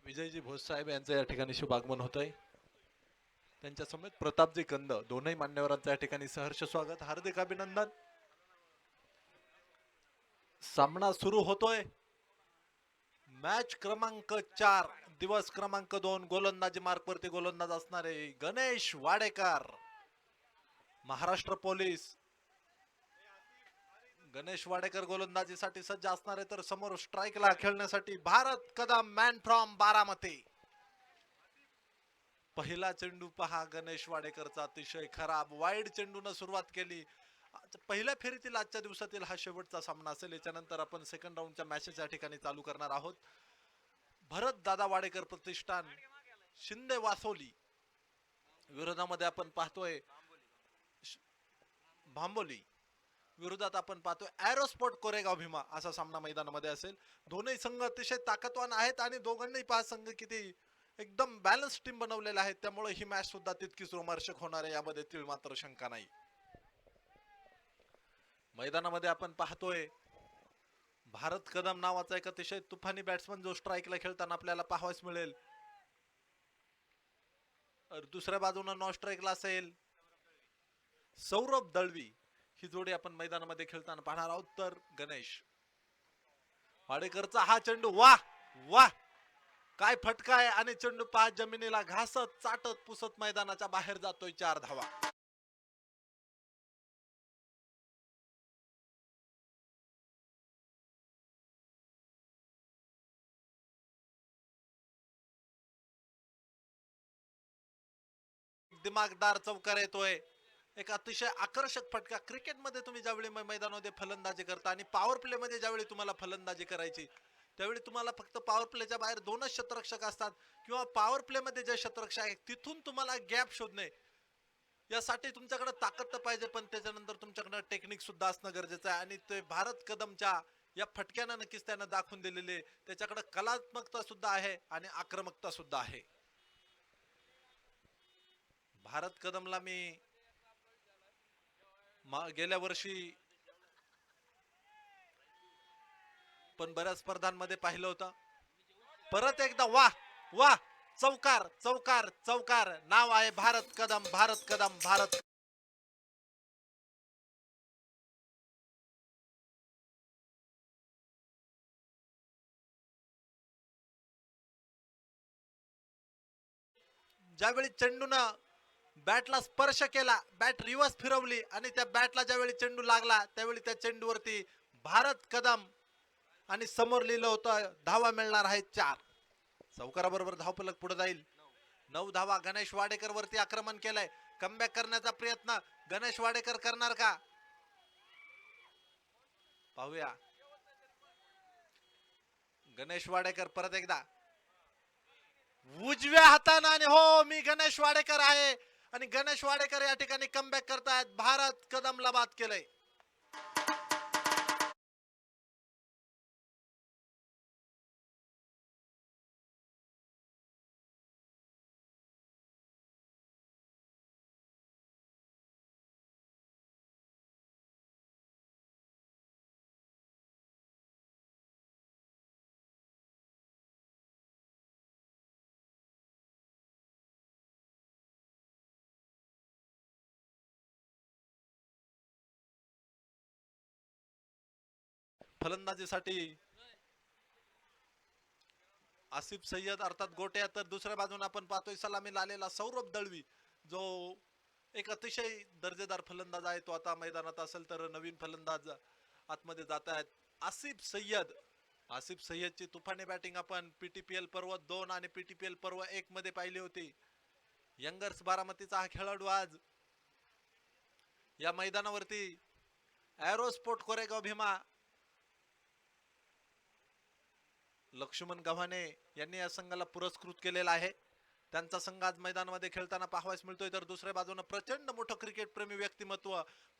विजयजी भोससाहेब यांचं या ठिकाणी शुभागमन होत आहे. त्यांच्या समेत प्रतापजी कंद दोनही मान्यवरांचं या ठिकाणी सहर्ष स्वागत, हार्दिक अभिनंदन. सामना सुरू होतोय. मॅच क्रमांक 4 दिवस क्रमांक 2 गोलंदाजी मार्कवरती गोलंदाज असणारे गणेश वाडेकर महाराष्ट्र पोलीस. गणेश वाडेकर गोलंदाजीसाठी सज्ज असणारे तर समोर स्ट्राईकला खेळण्यासाठी भारत कदम मॅन फ्रॉम बारामती. पहिला चेंडू पहा गणेश वाडेकरचा अतिशय खराब वाईड चेंडूने सुरुवात केली. पहिल्या फेरीतील आजच्या दिवसातील हा शेवटचा सामना असेल. याच्यानंतर आपण सेकंड राऊंडच्या मॅचेस या ठिकाणी चालू करणार आहोत. भरत दादा वाडेकर प्रतिष्ठान शिंदे वासोली विरोधामध्ये आपण पाहतोय भांबोली विरोधात आपण पाहतोय एरोस्पोर्ट कोरेगाव भीमा असा सामना मैदानामध्ये असेल. दोन्ही संघ अतिशय ताकदवान आहेत आणि दोघांनाही पहा संघ किती एकदम बॅलन्स टीम बनवलेला आहे. त्यामुळे ही मॅच सुद्धा तितकीच रोमांचक होणार आहे, यामध्ये तीळ मात्र शंका नाही. मैदानामध्ये आपण पाहतोय भारत कदम नावाचा एक अतिशय तुफानी बॅट्समन जो स्ट्राईकला खेळताना आपल्याला पाहावयास मिळेल. दुसऱ्या बाजूने नॉन स्ट्राईकला असेल सौरभ दळवी. ही जोडी आपण मैदानामध्ये खेळताना पाहणार आहोत. तर गणेश वाडेकरचा हा चेंडू वाह वाह काय फटका आहे आणि चेंडू पाच जमिनीला घासत चाटत पुसत मैदानाच्या बाहेर जातोय. 4 धावा. दिमागदार चौकार येतोय. एक अतिशय आकर्षक फटका. क्रिकेटमध्ये तुम्ही ज्यावेळी मैदानामध्ये फलंदाजी करता आणि पॉवर प्ले मध्ये ज्यावेळी तुम्हाला फलंदाजी करायची त्यावेळी तुम्हाला फक्त पॉवर प्लेच्या बाहेर 2च शतरक्षक असतात किंवा पॉवर प्ले मध्ये जे शतरक्षक आहेत तिथून तुम्हाला गॅप शोधणे यासाठी तुमच्याकडे ताकद तर पाहिजे, पण त्याच्यानंतर तुमच्याकडे टेक्निक सुद्धा असणं गरजेचं आहे. आणि ते भारत कदमच्या या फटक्यानं नक्कीच त्यानं दाखवून दिलेले त्याच्याकडे कलात्मकता सुद्धा आहे आणि आक्रमकता सुद्धा आहे. भारत कदमला मी गेल्या वर्षी पण बऱ्याच स्पर्धांमध्ये पाहिलं होतं. परत एकदा वाह वाह चौकार चौकार चौकार. नाव आहे भारत कदम भारत कदम भारत. ज्यावेळी चेंडूनं बॅटला स्पर्श केला, बॅट रिव्हर्स फिरवली आणि त्या बॅटला ज्यावेळी चेंडू लागला त्यावेळी त्या चेंडूवरती भारत कदम आणि समोर लिहिलं होतं धावा मिळणार आहेत 4. चौकाराबरोबर धावफलक पुढे जाईल. 9 धावा. गणेश वाडेकर वरती आक्रमण केलंय. कमबॅक करण्याचा प्रयत्न गणेश वाडेकर करणार का पाहूया. गणेश वाडेकर परत एकदा उजव्या हाताने आणि हो मी गणेश वाडेकर आहे आणि गणेश वाडेकर या ठिकाणी कमबॅक करतायत. भारत कदमला बाद केलंय. फलंदाजीसाठी आसिफ सय्यद अर्थात गोट्या, तर दुसऱ्या बाजूने आपण पाहतोय सलामीला आलेला सौरभ दळवी जो एक अतिशय दर्जेदार फलंदाज आहे. तो आता मैदानात असेल तर नवीन फलंदाज आतमध्ये जात आहेत आसिफ सय्यद. आसिफ सय्यदची तुफानी बॅटिंग आपण पीटीपीएल पर्व 2 आणि पीटीपीएल पर्व 1 मध्ये पाहिली होती. यंगर्स बारामतीचा हा खेळाडू आज या मैदानावरती एरोस्पोर्ट कोरेगाव भीमा लक्ष्मण गव्हाणे यांनी या संघाला पुरस्कृत केलेला आहे. त्यांचा संघ आज मैदानामध्ये खेळताना पाहावयास मिळतोय. तर दुसऱ्या बाजूने प्रचंड मोठं क्रिकेट प्रेमी व्यक्तिमत्व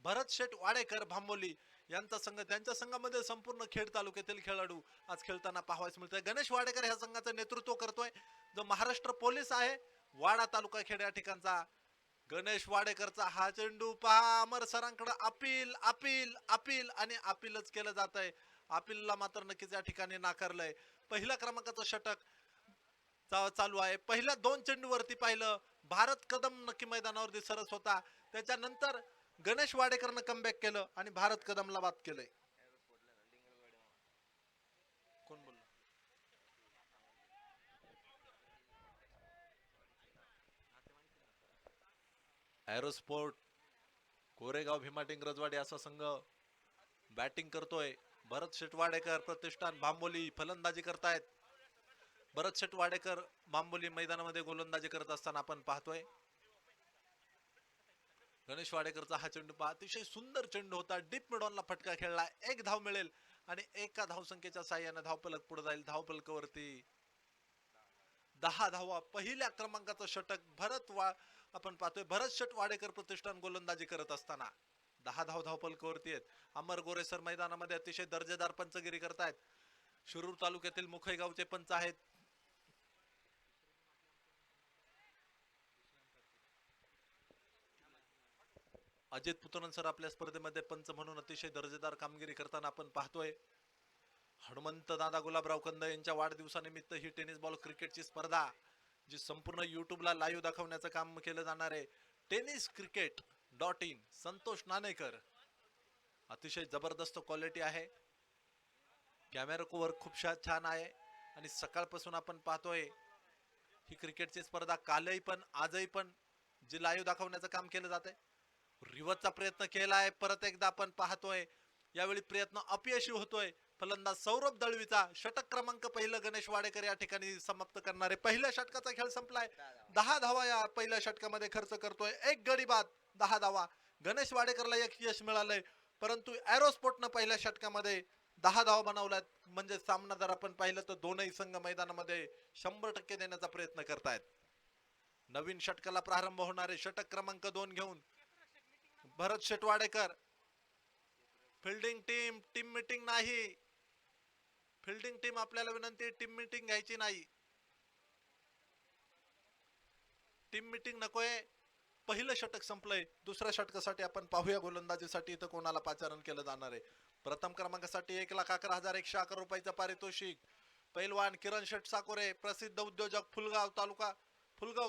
भरत शेठ वाडेकर भांबोली यांचा संघ, त्यांच्या संघामध्ये संपूर्ण खेड तालुक्यातील खेळाडू आज खेळताना पाहावयास मिळतोय. गणेश वाडेकर ह्या संघाचं नेतृत्व करतोय जो महाराष्ट्र पोलीस आहे वाडा तालुका खेड या ठिकाणचा. गणेश वाडेकरचा हा चेंडू पहा अमर सरांकडे अपील अपील अपील आणि अपीलच केलं जात आहे. अपीलला मात्र नक्कीच या ठिकाणी नाकारलंय. पहिल्या क्रमांकाचं षटक चालू आहे. पहिल्या 2 चेंडूवरती पाहिलं भारत कदम नक्की मैदानावरती सरस होता. त्याच्यानंतर गणेश वाडेकरनं कमबॅक केलं आणि भारत कदमला बाद केलंय. कोण बोललं? एरोस्पोर्ट कोरेगाव भीमाटिंग रजवाडी असा संघ बॅटिंग करतोय. भरत शेट वाडेकर प्रतिष्ठान भांबोली फलंदाजी करतायत. भरत शेट वाडेकर भांबोली मैदानामध्ये गोलंदाजी करत असताना आपण पाहतोय. गणेश वाडेकरचा हा चेंडू पहा, अतिशय सुंदर चेंडू होता. डीप मिडॉनला फटका खेळला, एक धाव मिळेल आणि एका धावसंख्येच्या साह्याने धावफलक पुढे जाईल. धावफलकावरती 10 धावा. पहिल्या क्रमांकाचं षटक आपण पाहतोय भरत शेट वाडेकर प्रतिष्ठान गोलंदाजी करत असताना 10 धावफलकावरती आहेत. अमर गोरेसर मैदानामध्ये अतिशय दर्जेदार पंचगिरी करतायत. शिरूर तालुक्यातील मुखई गावचे पंच आहेत. अजित पुतनन सर आपल्या स्पर्धेमध्ये पंच म्हणून अतिशय दर्जेदार कामगिरी करताना आपण पाहतोय. हनुमंत दादा गुलाबराव कंद यांच्या वाढदिवसानिमित्त ही टेनिस बॉल क्रिकेटची स्पर्धा जी संपूर्ण युट्यूबला लाईव्ह दाखवण्याचं काम केलं जाणार आहे. tenniscricket.in संतोष नाणेकर. अतिशय जबरदस्त क्वालिटी आहे. कॅमेरा कव्हर खूप छान आहे आणि सकाळपासून आपण पाहतोय ही क्रिकेटची स्पर्धा कालही पण आजही पण जी लाईव्ह दाखवण्याचं काम केलं जात आहे. रिव्हर्सचा प्रयत्न केलाय, परत एकदा आपण पाहतोय. यावेळी प्रयत्न अपयशी होतोय. फलंदाज सौरभ दळवीचा षटक क्रमांक पहिलं गणेश वाडेकर या ठिकाणी समाप्त करणारे. पहिल्या षटकाचा खेळ संपलाय. 10 धावा या पहिल्या षटकामध्ये खर्च करतोय. एक गडी बाद 10 धावा. गणेश वाडेकरला एक यश मिळालंय, परंतु एरोस्पोर्टनं पहिल्या षटकामध्ये 10 धावा बनवल्यात. म्हणजे सामना जर आपण पाहिलं तर दोनही संघ मैदानामध्ये 100% देण्याचा प्रयत्न करतायत. नवीन षटकाला प्रारंभ होणारे षटक क्रमांक 2 घेऊन भरत शेट वाडेकर. फिल्डिंग टीम मीटिंग नाही. फिल्डिंग टीम आपल्याला विनंती, टीम मीटिंग घ्यायची नाही. टीम मीटिंग नकोय. पहिलं षटक संपलंय. दुसऱ्या षटकासाठी आपण पाहूया गोलंदाजीसाठी इथं कोणाला पाचारण केलं जाणार आहे. प्रथम क्रमांकासाठी 1,11,111 रुपयाचं पारितोषिक. पैलवान किरण शेट साकोरे, प्रसिद्ध उद्योजक, फुलगाव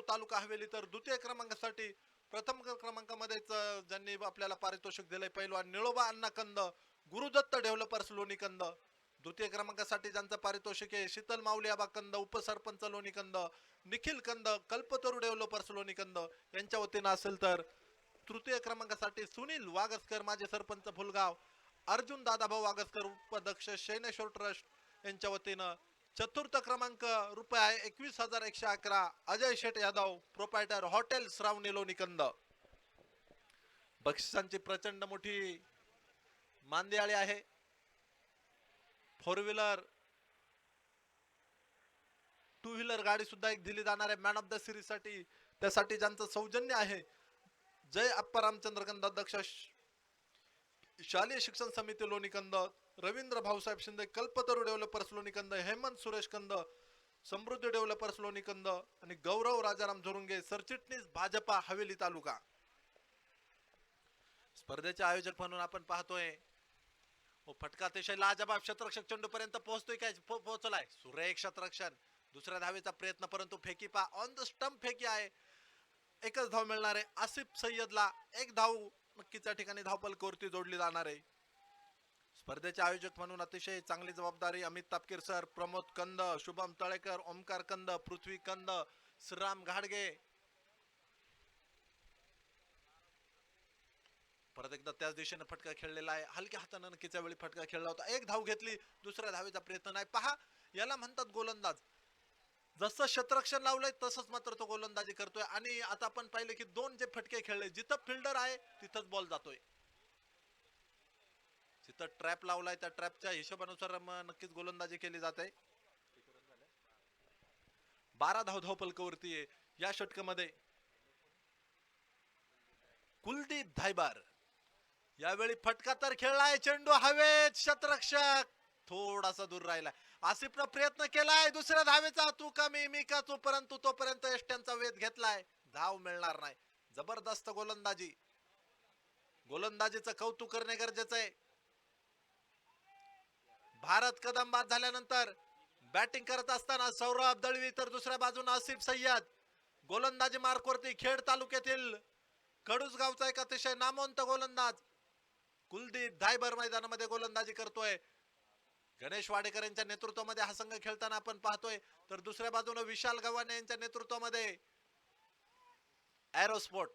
तालुका हवेली. तर द्वितीय क्रमांकासाठी प्रथम क्रमांकामध्येच ज्यांनी आपल्याला पारितोषिक दिलंय पैलवान निळोबा अण्णा कंद, गुरुदत्त डेव्हलपर्स लोणी कंद. द्वितीय क्रमांकासाठी ज्यांचं पारितोषिक आहे शीतल माऊली आबा कंद, उपसरपंच लोणी कंद, निखिल कंद, कल्पतरू डेव्हलपर्स लोणी कंद यांच्या वतीनं असेल. तर तृतीय क्रमांकासाठी सुनील वागसकर, माजी सरपंच फुलगाव, अर्जुन दादाभाऊ वागसकर, उपाध्यक्ष शैनेश्वर ट्रस्ट यांच्या वतीनं. चतुर्थ क्रमांक रुपये 21,111 अजय शेट यादव, प्रोपायटर हॉटेल श्रावणी लोणी कंद. बक्षिसांची प्रचंड मोठी मांदियाळी आहे. 4 व्हीलर 2 व्हीलर गाडी सुद्धा एक दिली जाणार आहे मॅन ऑफ द सिरीज साठी. त्यासाठी ज्यांचं सौजन्य आहे जय अप्पा रामचंद्र कंद, अध्यक्ष शालेय शिक्षण समिती लोणी कंद, रवींद्र भाऊसाहेब शिंदे, कल्पतरू डेव्हलपर्स लोणी कंद, हेमंत सुरेश कंद, समृद्धी डेव्हलपर्स लोणी कंद आणि गौरव राजाराम झोरुंगे, सरचिटणीस भाजपा हवेली तालुका. स्पर्धेचे आयोजक म्हणून आपण पाहतोय फटका अतिशय लाजबाब शतरक्षक चेंडू पर्यंत पोहोचतोय. काय पोहोचलाय सुरेख शतरक्षण. दुसऱ्या धावेचा प्रयत्न, परंतु फेकी पा ऑन द स्टंप फेकी आहे. एकच धाव मिळणार आहे. आसिफ सय्यदला एक धाव नक्कीच त्या ठिकाणी धावफलकावरती जोडली जाणार आहे. स्पर्धेचे आयोजक म्हणून अतिशय चांगली जबाबदारी अमित तापकीर सर, प्रमोद कंद, शुभम तळेकर, ओमकार कंद, पृथ्वी कंद, श्रीराम घाडगे. परत एकदा त्याच दिशेने फटका खेळलेला आहे. हलक्या हाताने नक्कीच्या वेळी फटका खेळला होता. एक धाव घेतली, दुसऱ्या धावेचा प्रयत्न नाही. पहा, याला म्हणतात गोलंदाज. जसं शतरक्षण लावलंय तसंच मात्र तो गोलंदाजी करतोय. आणि आता आपण पाहिलं की 2 जे फटके खेळले, जिथं फिल्डर आहे तिथंच बॉल जातोय. जिथं ट्रॅप लावलाय त्या ट्रॅपच्या हिशोबानुसार नक्कीच गोलंदाजी केली जाते. 12 धावफलकावरती आहे या षटकामध्ये. कुलदीप धायबार यावेळी फटका तर खेळलाय, चेंडू हवेत, शतरक्षक थोडासा दूर राहिला. आसिफनं प्रयत्न केलाय दुसऱ्या धावेचा, तू कमी मी का तू, परंतु तोपर्यंत एष्ट्यांचा वेध घेतलाय, धाव मिळणार नाही. जबरदस्त गोलंदाजी. गोलंदाजीचं कौतुक करणे गरजेचं आहे. भारत कदम बाद झाल्यानंतर बॅटिंग करत असताना सौरभ दळवी तर दुसऱ्या बाजूने आसिफ सय्यद. गोलंदाजी मार्कवरती खेड तालुक्यातील कडूस गावचा एक अतिशय नामवंत गोलंदाज कुलदीप धायबर मैदानामध्ये गोलंदाजी करतोय. गणेश वाडेकर यांच्या नेतृत्वामध्ये हा संघ खेळताना आपण पाहतोय. तर दुसऱ्या बाजूने विशाल गव्हाणे यांच्या नेतृत्वामध्ये एरोस्पोर्ट.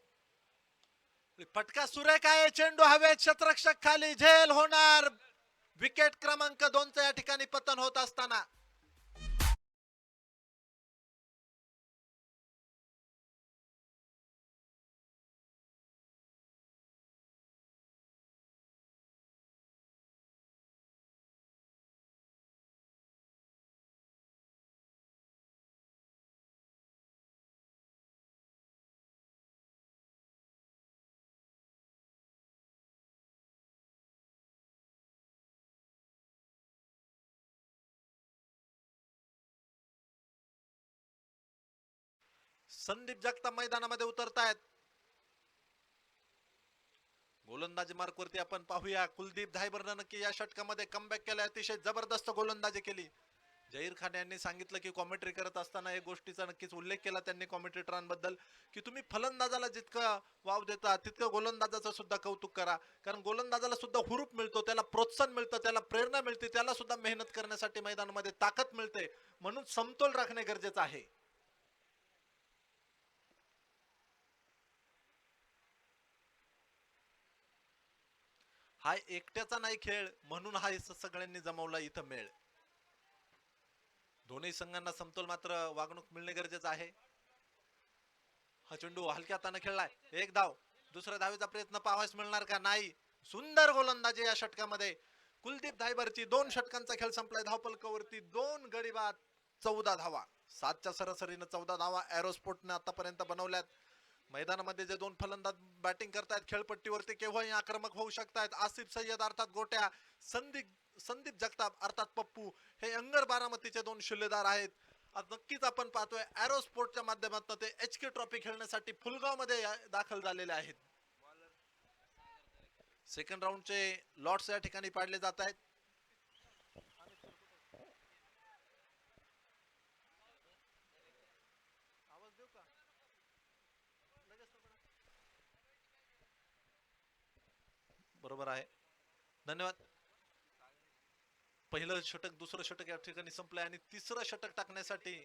फटका सुरेख आहे, चेंडू हवेत, क्षेत्ररक्षक खाली, झेल होणार. विकेट क्रमांक 2 या ठिकाणी पतन होत असताना संदीप जगताप मैदानामध्ये उतरतायत. गोलंदाजी मार्कवरती आपण पाहूया कुलदीप धायबरनं नक्की या षटकामध्ये कमबॅक केलाय. अतिशय जबरदस्त गोलंदाजी केली. जहीर खान यांनी सांगितलं की कॉमेंट्री करत असताना एक गोष्टीचा नक्कीच उल्लेख केला त्यांनी कॉमेंट्रेटरांबद्दल की तुम्ही फलंदाजाला जितकं वाव देता तितकं गोलंदाजाचं सुद्धा कौतुक करा. कारण गोलंदाजाला सुद्धा हुरूप मिळतो, त्याला प्रोत्साहन मिळतं, त्याला प्रेरणा मिळते, त्याला सुद्धा मेहनत करण्यासाठी मैदानामध्ये ताकद मिळते. म्हणून समतोल राखणे गरजेचं आहे. हा एकट्याचा नाही खेळ, म्हणून हा सगळ्यांनी जमवला इथं मेळ. दोन्ही संघांना समतोल मात्र वागणूक मिळणे गरजेचं आहे. हा चेंडू हलक्या हाताने खेळलाय, एक धाव. दुसऱ्या धावेचा प्रयत्न पाहावयास मिळणार का? नाही. सुंदर गोलंदाजी या षटकामध्ये कुलदीप धायबरची. 2 षटकांचा खेळ संपलाय. धावफलकावरती 2 गडी बाद, 14 धावा. 7च्या सरासरीने 14 धावा एरोस्पोर्टने आतापर्यंत बनवल्यात. मैदानामध्ये जे 2 फलंदाज बॅटिंग करतायत खेळपट्टीवरती केव्हाही आक्रमक होऊ शकतात. आसिफ सय्यद अर्थात गोट्या, संदीप जगताप अर्थात पप्पू हे अंगर बारामतीचे 2 शिल्लेदार आहेत. आज नक्कीच आपण पाहतोय एरोस्पोर्टच्या माध्यमातून ते एचके ट्रॉफी खेळण्यासाठी फुलगाव मध्ये दाखल झालेले आहेत. सेकंड राऊंडचे लॉट्स या ठिकाणी पाडले जात आहेत. बरोबर आहे, धन्यवाद. पहिलं षटक दुसरं षटक या ठिकाणी संपलंय आणि तिसरं षटक टाकण्यासाठी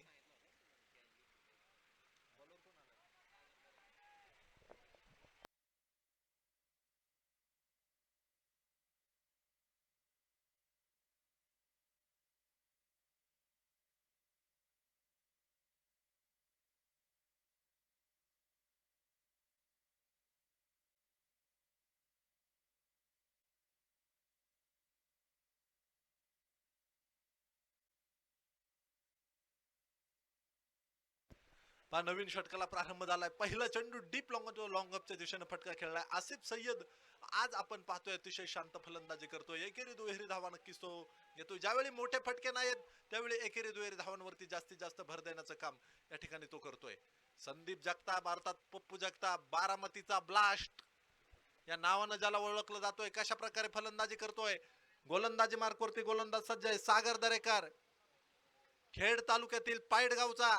नवीन षटकाला प्रारंभ झालाय. पहिला चेंडू डीप लॉंग अपच्या दिशेने फटका खेळलाय. आसिफ सय्यद आज आपण पाहतोय अतिशय शांत फलंदाजी करतोय. एकेरी दुहेरी धावा नक्कीच तो घेतोय. ज्यावेळी मोठे फटके नाहीत त्यावेळी एकेरी दुहेरी धावांवरती जास्तीत जास्त भर देण्याचं काम या ठिकाणी तो करतोय. संदीप जगताप अर्थात पप्पू जगताप, बारामतीचा ब्लास्ट या नावानं ज्याला ओळखलं जातोय, कशा प्रकारे फलंदाजी करतोय. गोलंदाजी मार्कवरती गोलंदाज सज्ज आहे सागर दरेकर, खेड तालुक्यातील पायड गावचा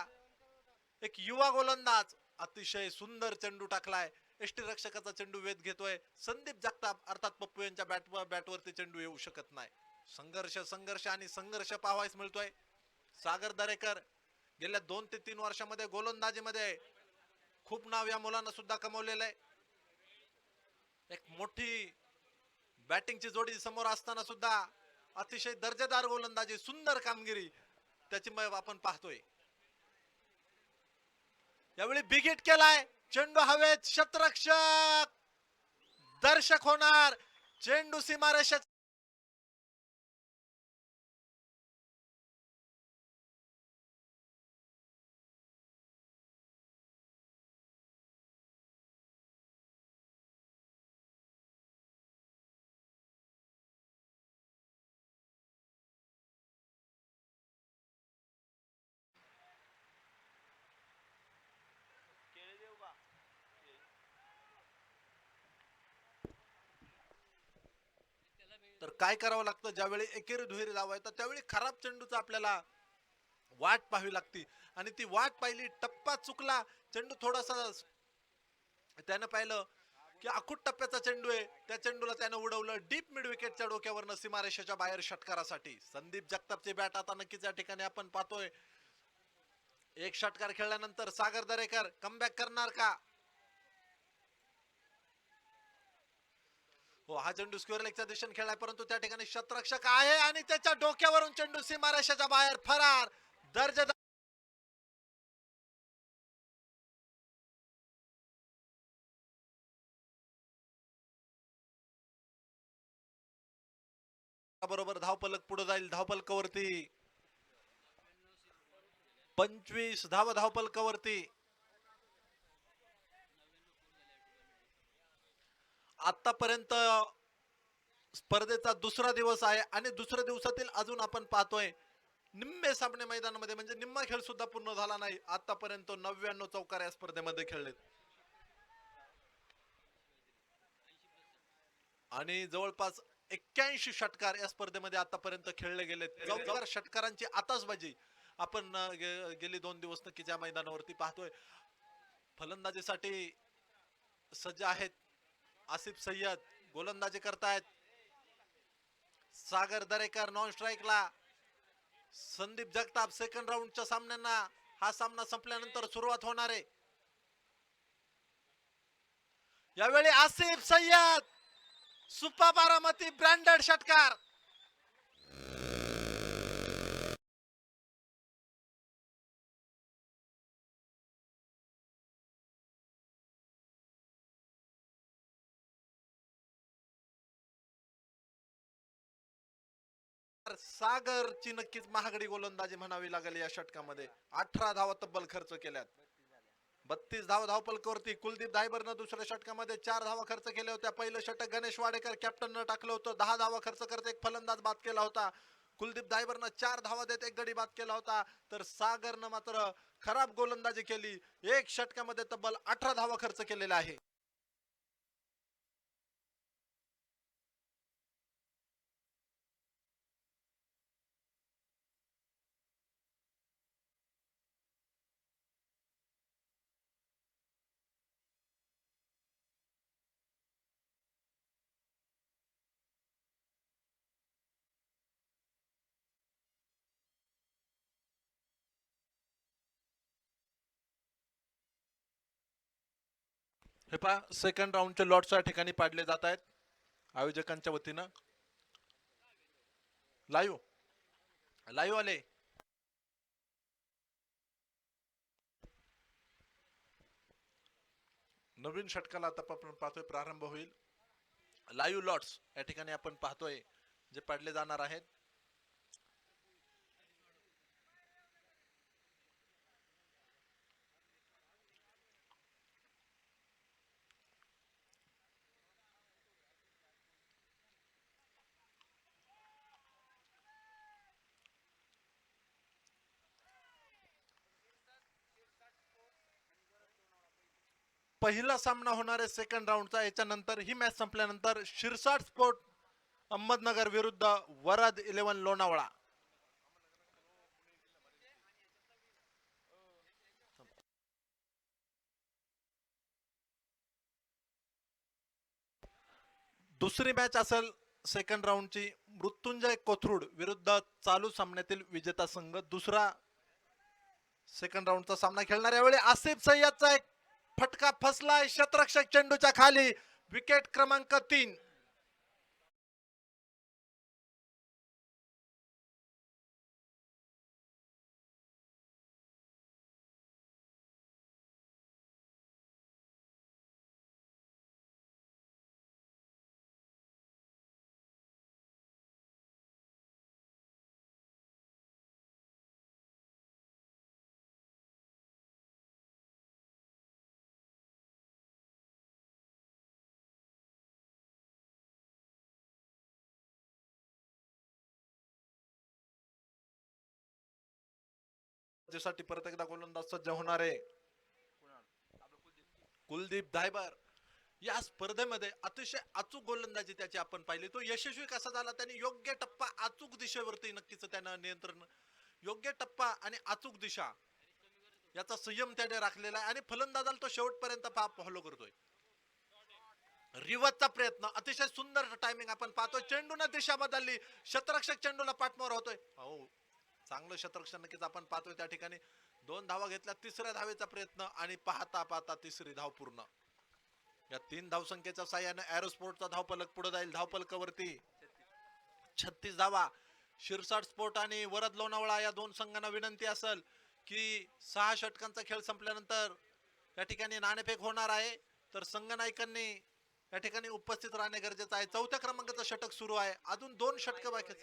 एक युवा गोलंदाज. अतिशय सुंदर चेंडू टाकलाय. एष्टी रक्षकाचा चेंडू वेध घेतोय. संदीप जगताप अर्थात पप्पू यांच्या बॅटवरती चेंडू येऊ शकत नाही. संघर्ष संघर्ष आणि संघर्ष पाहावयास मिळतोय. सागर दरेकर गेल्या 2 ते 3 वर्षामध्ये गोलंदाजीमध्ये खूप नाव या मुलांना सुद्धा कमवलेलं आहे. एक मोठी बॅटिंगची जोडी समोर असताना सुद्धा अतिशय दर्जेदार गोलंदाजी, सुंदर कामगिरी त्याची आपण पाहतोय. यावेळी बिग हिट केलाय. चेंडू हवेत, क्षेत्ररक्षक दर्शक होणार. चेंडू सीमारेषा तर काय करावं लागतं ज्यावेळी एकेरी दुहेरी धावा येतात त्यावेळी खराब चेंडूचा आपल्याला वाट पाहावी लागती आणि ती वाट पाहिली, टप्पा चुकला, चेंडू थोडासा त्यानं पाहिलं की अखूट टप्प्याचा चेंडू आहे, त्या चेंडूला त्यानं उडवलं डीप मिड विकेटच्या डोक्यावरनं सीमारेषेच्या बाहेर षटकारासाठी. संदीप जगतापची बॅट आता नक्कीच या ठिकाणी आपण पाहतोय. एक षटकार खेळल्यानंतर सागर दरेकर कमबॅक करणार का? हो, हा चेंडू स्क्वेअर लेगच्या दिशेने खेळलाय, परंतु त्या ठिकाणी शतरक्षक आहे आणि त्याच्या डोक्यावरून चेंडू सीमारेषेच्या बाहेर फरार. दर्जेदार बरोबर धावपलक पुढे जाईल. धावपलकावरती 25 धावपलकावरती आतापर्यंत स्पर्धेचा दुसरा दिवस आहे आणि दुसऱ्या दिवसातील अजून आपण पाहतोय निम्मे सामने मैदानामध्ये, म्हणजे निम्मा खेळ सुद्धा पूर्ण झाला नाही. आतापर्यंत 99 चौकार या स्पर्धेमध्ये खेळलेत आणि जवळपास 81 षटकार या स्पर्धेमध्ये आतापर्यंत खेळले गेलेत. चौकार षटकारांची आताचबाजी आपण गेली 2 दिवस नक्कीच या मैदानावरती पाहतोय. फलंदाजीसाठी सज्ज आहेत आसिफ सय्यद, गोलंदाजी करतायत सागर दरेकर, नॉन स्ट्राईकला संदीप जगताप. सेकंड राऊंडच्या सामन्यांना हा सामना संपल्यानंतर सुरुवात होणार आहे. यावेळी आसिफ सय्यद सुपा बारामती ब्रँडेड षटकार. सागरची नक्कीच महागडी गोलंदाजी म्हणावी लागेल या षटकामध्ये. 18 धावा तब्बल खर्च केल्यात. 32 धावपलकावरती कुलदीप धायबरनं दुसऱ्या षटकामध्ये 4 धावा खर्च केल्या होत्या. पहिलं षटक गणेश वाडेकर कॅप्टननं टाकलं होतं. 10 धावा खर्च करत एक फलंदाज बाद केला होता. कुलदीप धायबरनं 4 धावा देत एक गडी बाद केला होता, तर सागरनं मात्र खराब गोलंदाजी केली. एक षटकामध्ये तब्बल 18 धावा खर्च केलेल्या आहे. हे पहा, सेकंड राऊंडचे लॉट्स या ठिकाणी पाडले जात आहेत आयोजकांच्या वतीनं. लाईव्ह आले. नवीन षटकाला आता आपण पाहतोय प्रारंभ होईल. लाईव्ह लॉट्स या ठिकाणी आपण पाहतोय जे पाडले जाणार आहेत. पहिला सामना होणार आहे सेकंड राऊंडचा. याच्यानंतर ही मॅच संपल्यानंतर शिरसाट स्पोर्ट अहमदनगर विरुद्ध वरद 11 लोणावळा. दुसरी मॅच असेल सेकंड राऊंडची मृत्युंजय कोथरूड विरुद्ध चालू सामन्यातील विजेता संघ. दुसरा सेकंड राऊंडचा सामना खेळणार. यावेळी आसिफ सय्यदचा एक फटका फसलाय शतरक्षक चेंडूच्या खाली. विकेट क्रमांक 3. साठी परत एकदा गोलंदाज सज्ज होणार आहे कुलदीप धायबर. या स्पर्धेमध्ये अतिशय अचूक गोलंदाजी त्याची आपण पाहिली. तो यशस्वी कसा झाला, त्याने योग्य टप्पा अचूक दिशेवरती नक्कीच त्यानं नियंत्रण योग्य टप्पा आणि अचूक दिशा याचा संयम त्याने राखलेला आहे आणि फलंदाजाला तो शेवटपर्यंत फॉलो करतोय. रिवर्सचा प्रयत्न, अतिशय सुंदर टायमिंग आपण पाहतोय. चेंडूने दिशा बदलली, शतरक्षक चेंडूला पाठमार होतोय. हो, चांगलं शतरक्षक नक्कीच आपण पाहतोय त्या ठिकाणी. 2 धावा घेतल्या, तिसऱ्या धावेचा प्रयत्न आणि पाहता पाहता तिसरी धाव पूर्ण. या 3 धावसंख्येच्या साह्याने एरोस्पोर्टचा धावफलक पुढे जाईल. धावफलकावरती 36 धावा. शिरसाट स्पोर्ट आणि वरद लोणावळा या दोन संघांना विनंती असेल की 6 षटकांचा खेळ संपल्यानंतर या ठिकाणी नाणेफेक होणार आहे, तर संघ नायकांनी या ठिकाणी उपस्थित राहणे गरजेचं आहे. 4थ्या क्रमांकाचं षटक सुरू आहे, अजून 2 षटक बाकी.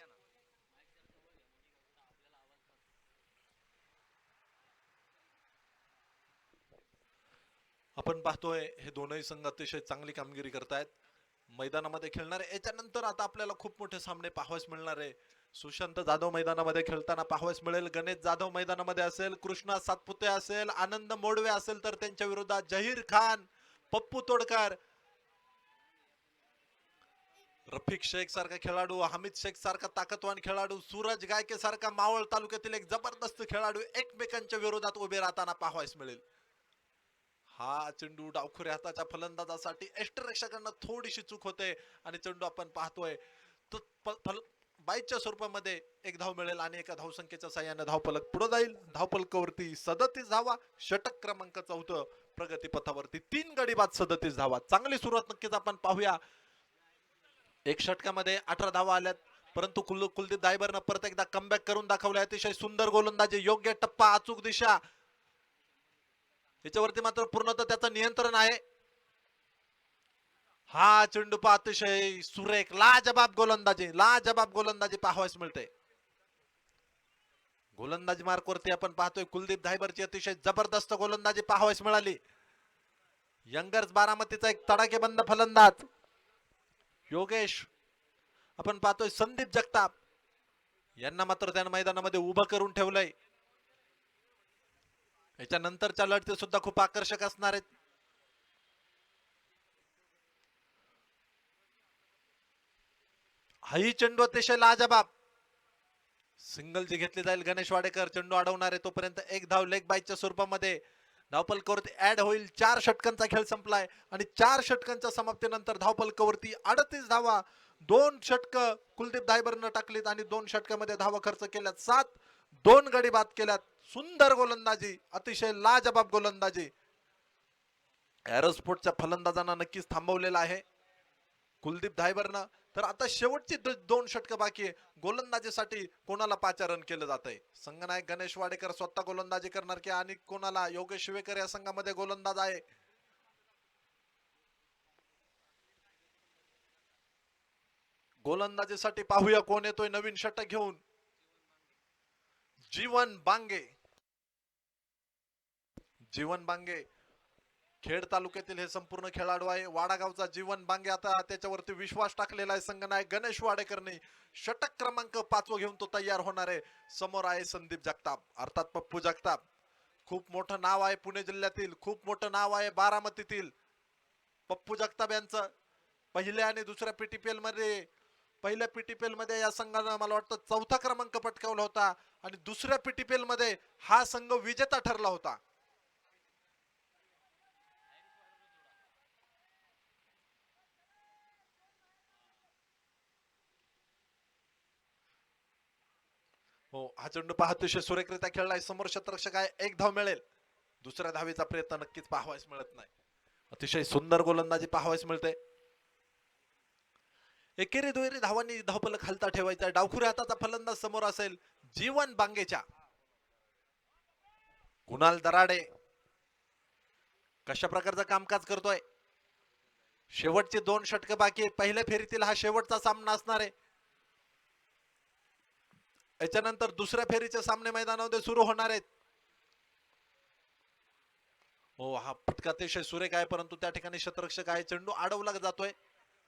आपण पाहतोय हे दोनही संघ अतिशय चांगली कामगिरी करतायत मैदानामध्ये खेळणारे. याच्यानंतर आता आपल्याला खूप मोठे सामने पाहावयास मिळणार आहे. सुशांत जाधव मैदानामध्ये खेळताना पाहावयास मिळेल, गणेश जाधव मैदानामध्ये असेल, कृष्णा सातपुते असेल, आनंद मोडवे असेल, तर त्यांच्या विरोधात जहीर खान, पप्पू तोडकर, रफिक शेख सारखा खेळाडू, हमीद शेख सारखा ताकदवान खेळाडू, सूरज गायके सारखा मावळ तालुक्यातील एक जबरदस्त खेळाडू एकमेकांच्या विरोधात उभे राहताना पाहावयास मिळेल. हा चेंडू डावखुऱ्या हाताच्या फलंदाजासाठी एष्टरक्षकांना थोडीशी चूक होते आणि चेंडू आपण पाहतोय तो बाईच्या स्वरूपामध्ये एक धाव मिळेल आणि एका धावसंख्येच्या साह्याने धावफलक पुढे जाईल. धावफलकावरती 37 धावा, षटक क्रमांक 4 प्रगती पथावरती 3 गडी बाद 37 धावा. चांगली सुरुवात नक्कीच आपण पाहूया. एक षटकामध्ये 18 धावा आल्यात, परंतु कुलदीप दायबरनं परत एकदा कमबॅक करून दाखवले. अतिशय सुंदर गोलंदाजी, योग्य टप्पा, अचूक दिशा, याच्यावरती मात्र पूर्णतः त्याचं नियंत्रण आहे. हा चेंडू पहा, अतिशय सुरेख, लाजबाब गोलंदाजी पाहावयास मिळते. गोलंदाजी मार्क वरती आपण पाहतोय कुलदीप धायबरची अतिशय जबरदस्त गोलंदाजी पाहावयास मिळाली. यंगर्स बारामतीचा एक तडाखेबंद फलंदाज योगेश, आपण पाहतोय संदीप जगताप यांना मात्र त्यानं मैदानामध्ये उभं करून ठेवलंय. याच्यानंतरच्या लढती सुद्धा खूप आकर्षक असणार आहेत. हाही चेंडू अतिशय लाजबाब, सिंगल जी घेतली जाईल. गणेश वाडेकर चेंडू अडवणार आहे, तोपर्यंत एक धाव लेग बाईच्या स्वरूपामध्ये धावफलकावरती ऍड होईल. 4 षटकांचा खेळ संपलाय आणि 4 षटकांच्या समाप्तीनंतर धावफलकावरती 38 धावा, 2 षटक कुलदीप दायबरनं टाकलीत आणि 2 षटकामध्ये धावा खर्च केल्यात. 7, 2 गडी बाद केल्यात. सुंदर गोलंदाजी, अतिशय लाजबाब गोलंदाजी एरोस्पोर्टच्या फलंदाजांना नक्कीच थांबवलेला आहे कुलदीप धायबरनं. तर आता शेवटची 2 षटक बाकी आहे. गोलंदाजीसाठी कोणाला पाचारण केलं जात आहे? संघनायक गणेश वाडेकर स्वतः गोलंदाजी करणार की आणि कोणाला? योगेश शिवेकर या संघामध्ये गोलंदाज आहे. गोलंदाजीसाठी पाहूया कोण येतोय नवीन षटक घेऊन. जीवन बांगे खेड तालुक्यातील हे संपूर्ण खेळाडू आहे. वाडागावचा जीवन बांगे आता त्याच्यावरती विश्वास टाकलेला आहे संघनायक गणेश वाडेकरने. षटक क्रमांक 5 घेऊन तो तयार होणार आहे. समोर आहे संदीप जगताप, अर्थात पप्पू जगताप. खूप मोठं नाव आहे पुणे जिल्ह्यातील, खूप मोठं नाव आहे बारामतीतील. पप्पू जगताप यांचं पहिल्या आणि दुसऱ्या पीटीपीएल मध्ये, पहिल्या पीटीपीएल मध्ये या संघानं मला वाटतं 4था क्रमांक पटकावला होता आणि दुसऱ्या पीटीपीएल मध्ये हा संघ विजेता ठरला होता. हो, हा चेंडू पहा अतिशय सुरेखरित्या खेळलाय. समोर शतरक्षक आहे, एक धाव मिळेल. दुसऱ्या धावेचा प्रयत्न नक्कीच पाहावयास मिळत नाही. अतिशय सुंदर गोलंदाजी पाहावयास मिळते. एकेरी दुहेरी धावांनी धावफलक हलता ठेवायचा. डावखुऱ्या हाताचा फलंदाज समोर असेल जीवन बांगेच्या. कुणाल दराडे कशा प्रकारचं कामकाज करतोय. शेवटचे 2 षटक बाकी, पहिल्या फेरीतील हा शेवटचा सामना असणार आहे. याच्यानंतर दुसऱ्या फेरीचे सामने मैदानामध्ये सुरू होणार आहेत. हो, हा फटका अतिशय सुरेख आहे, परंतु त्या ठिकाणी शतरक्षक आहे, चेंडू अडवला जातोय.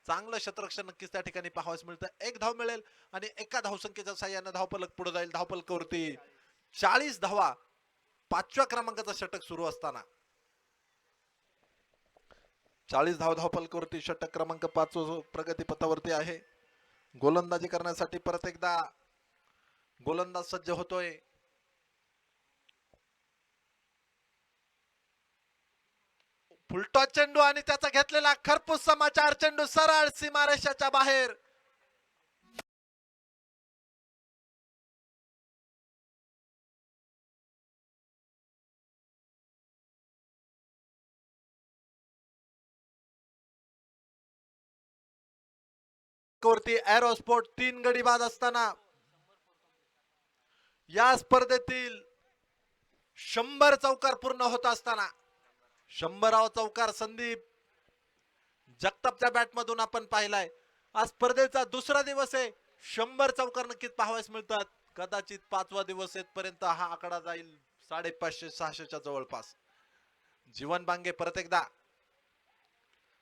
चांगलं शतरक्षक नक्कीच त्या ठिकाणी पाहावयास मिळतं. एक धाव मिळेल आणि एका धावसंख्येच्या साह्याने धावफलक पुढे जाईल. धावफलकावरती 40 धावा, 5व्या क्रमांकाचा षटक सुरू असताना 40 धाव धावफलकावरती षटक क्रमांक 5 प्रगती पथावरती आहे. गोलंदाजी करण्यासाठी परत एकदा गोलंदाज सज्ज होतोय. फुलटॉस चेंडू आणि त्याचा घेतलेला खरपूस समाचार चेंडू सरळ सीमारेषाच्या बाहेर. वरती एरोस्पोर्ट 3 गडी बाद असताना या स्पर्धेतील 100 चौकार पूर्ण होत असताना 100वा चौकार संदीप जगतापच्या बॅट मधून आपण पाहिलाय. आज स्पर्धेचा दुसरा दिवस आहे. 100 चौकार नक्कीच पाहावयास मिळतात. कदाचित 5वा दिवस येतपर्यंत हा आकडा जाईल 550-600च्या जवळपास. जीवन बांगे परत एकदा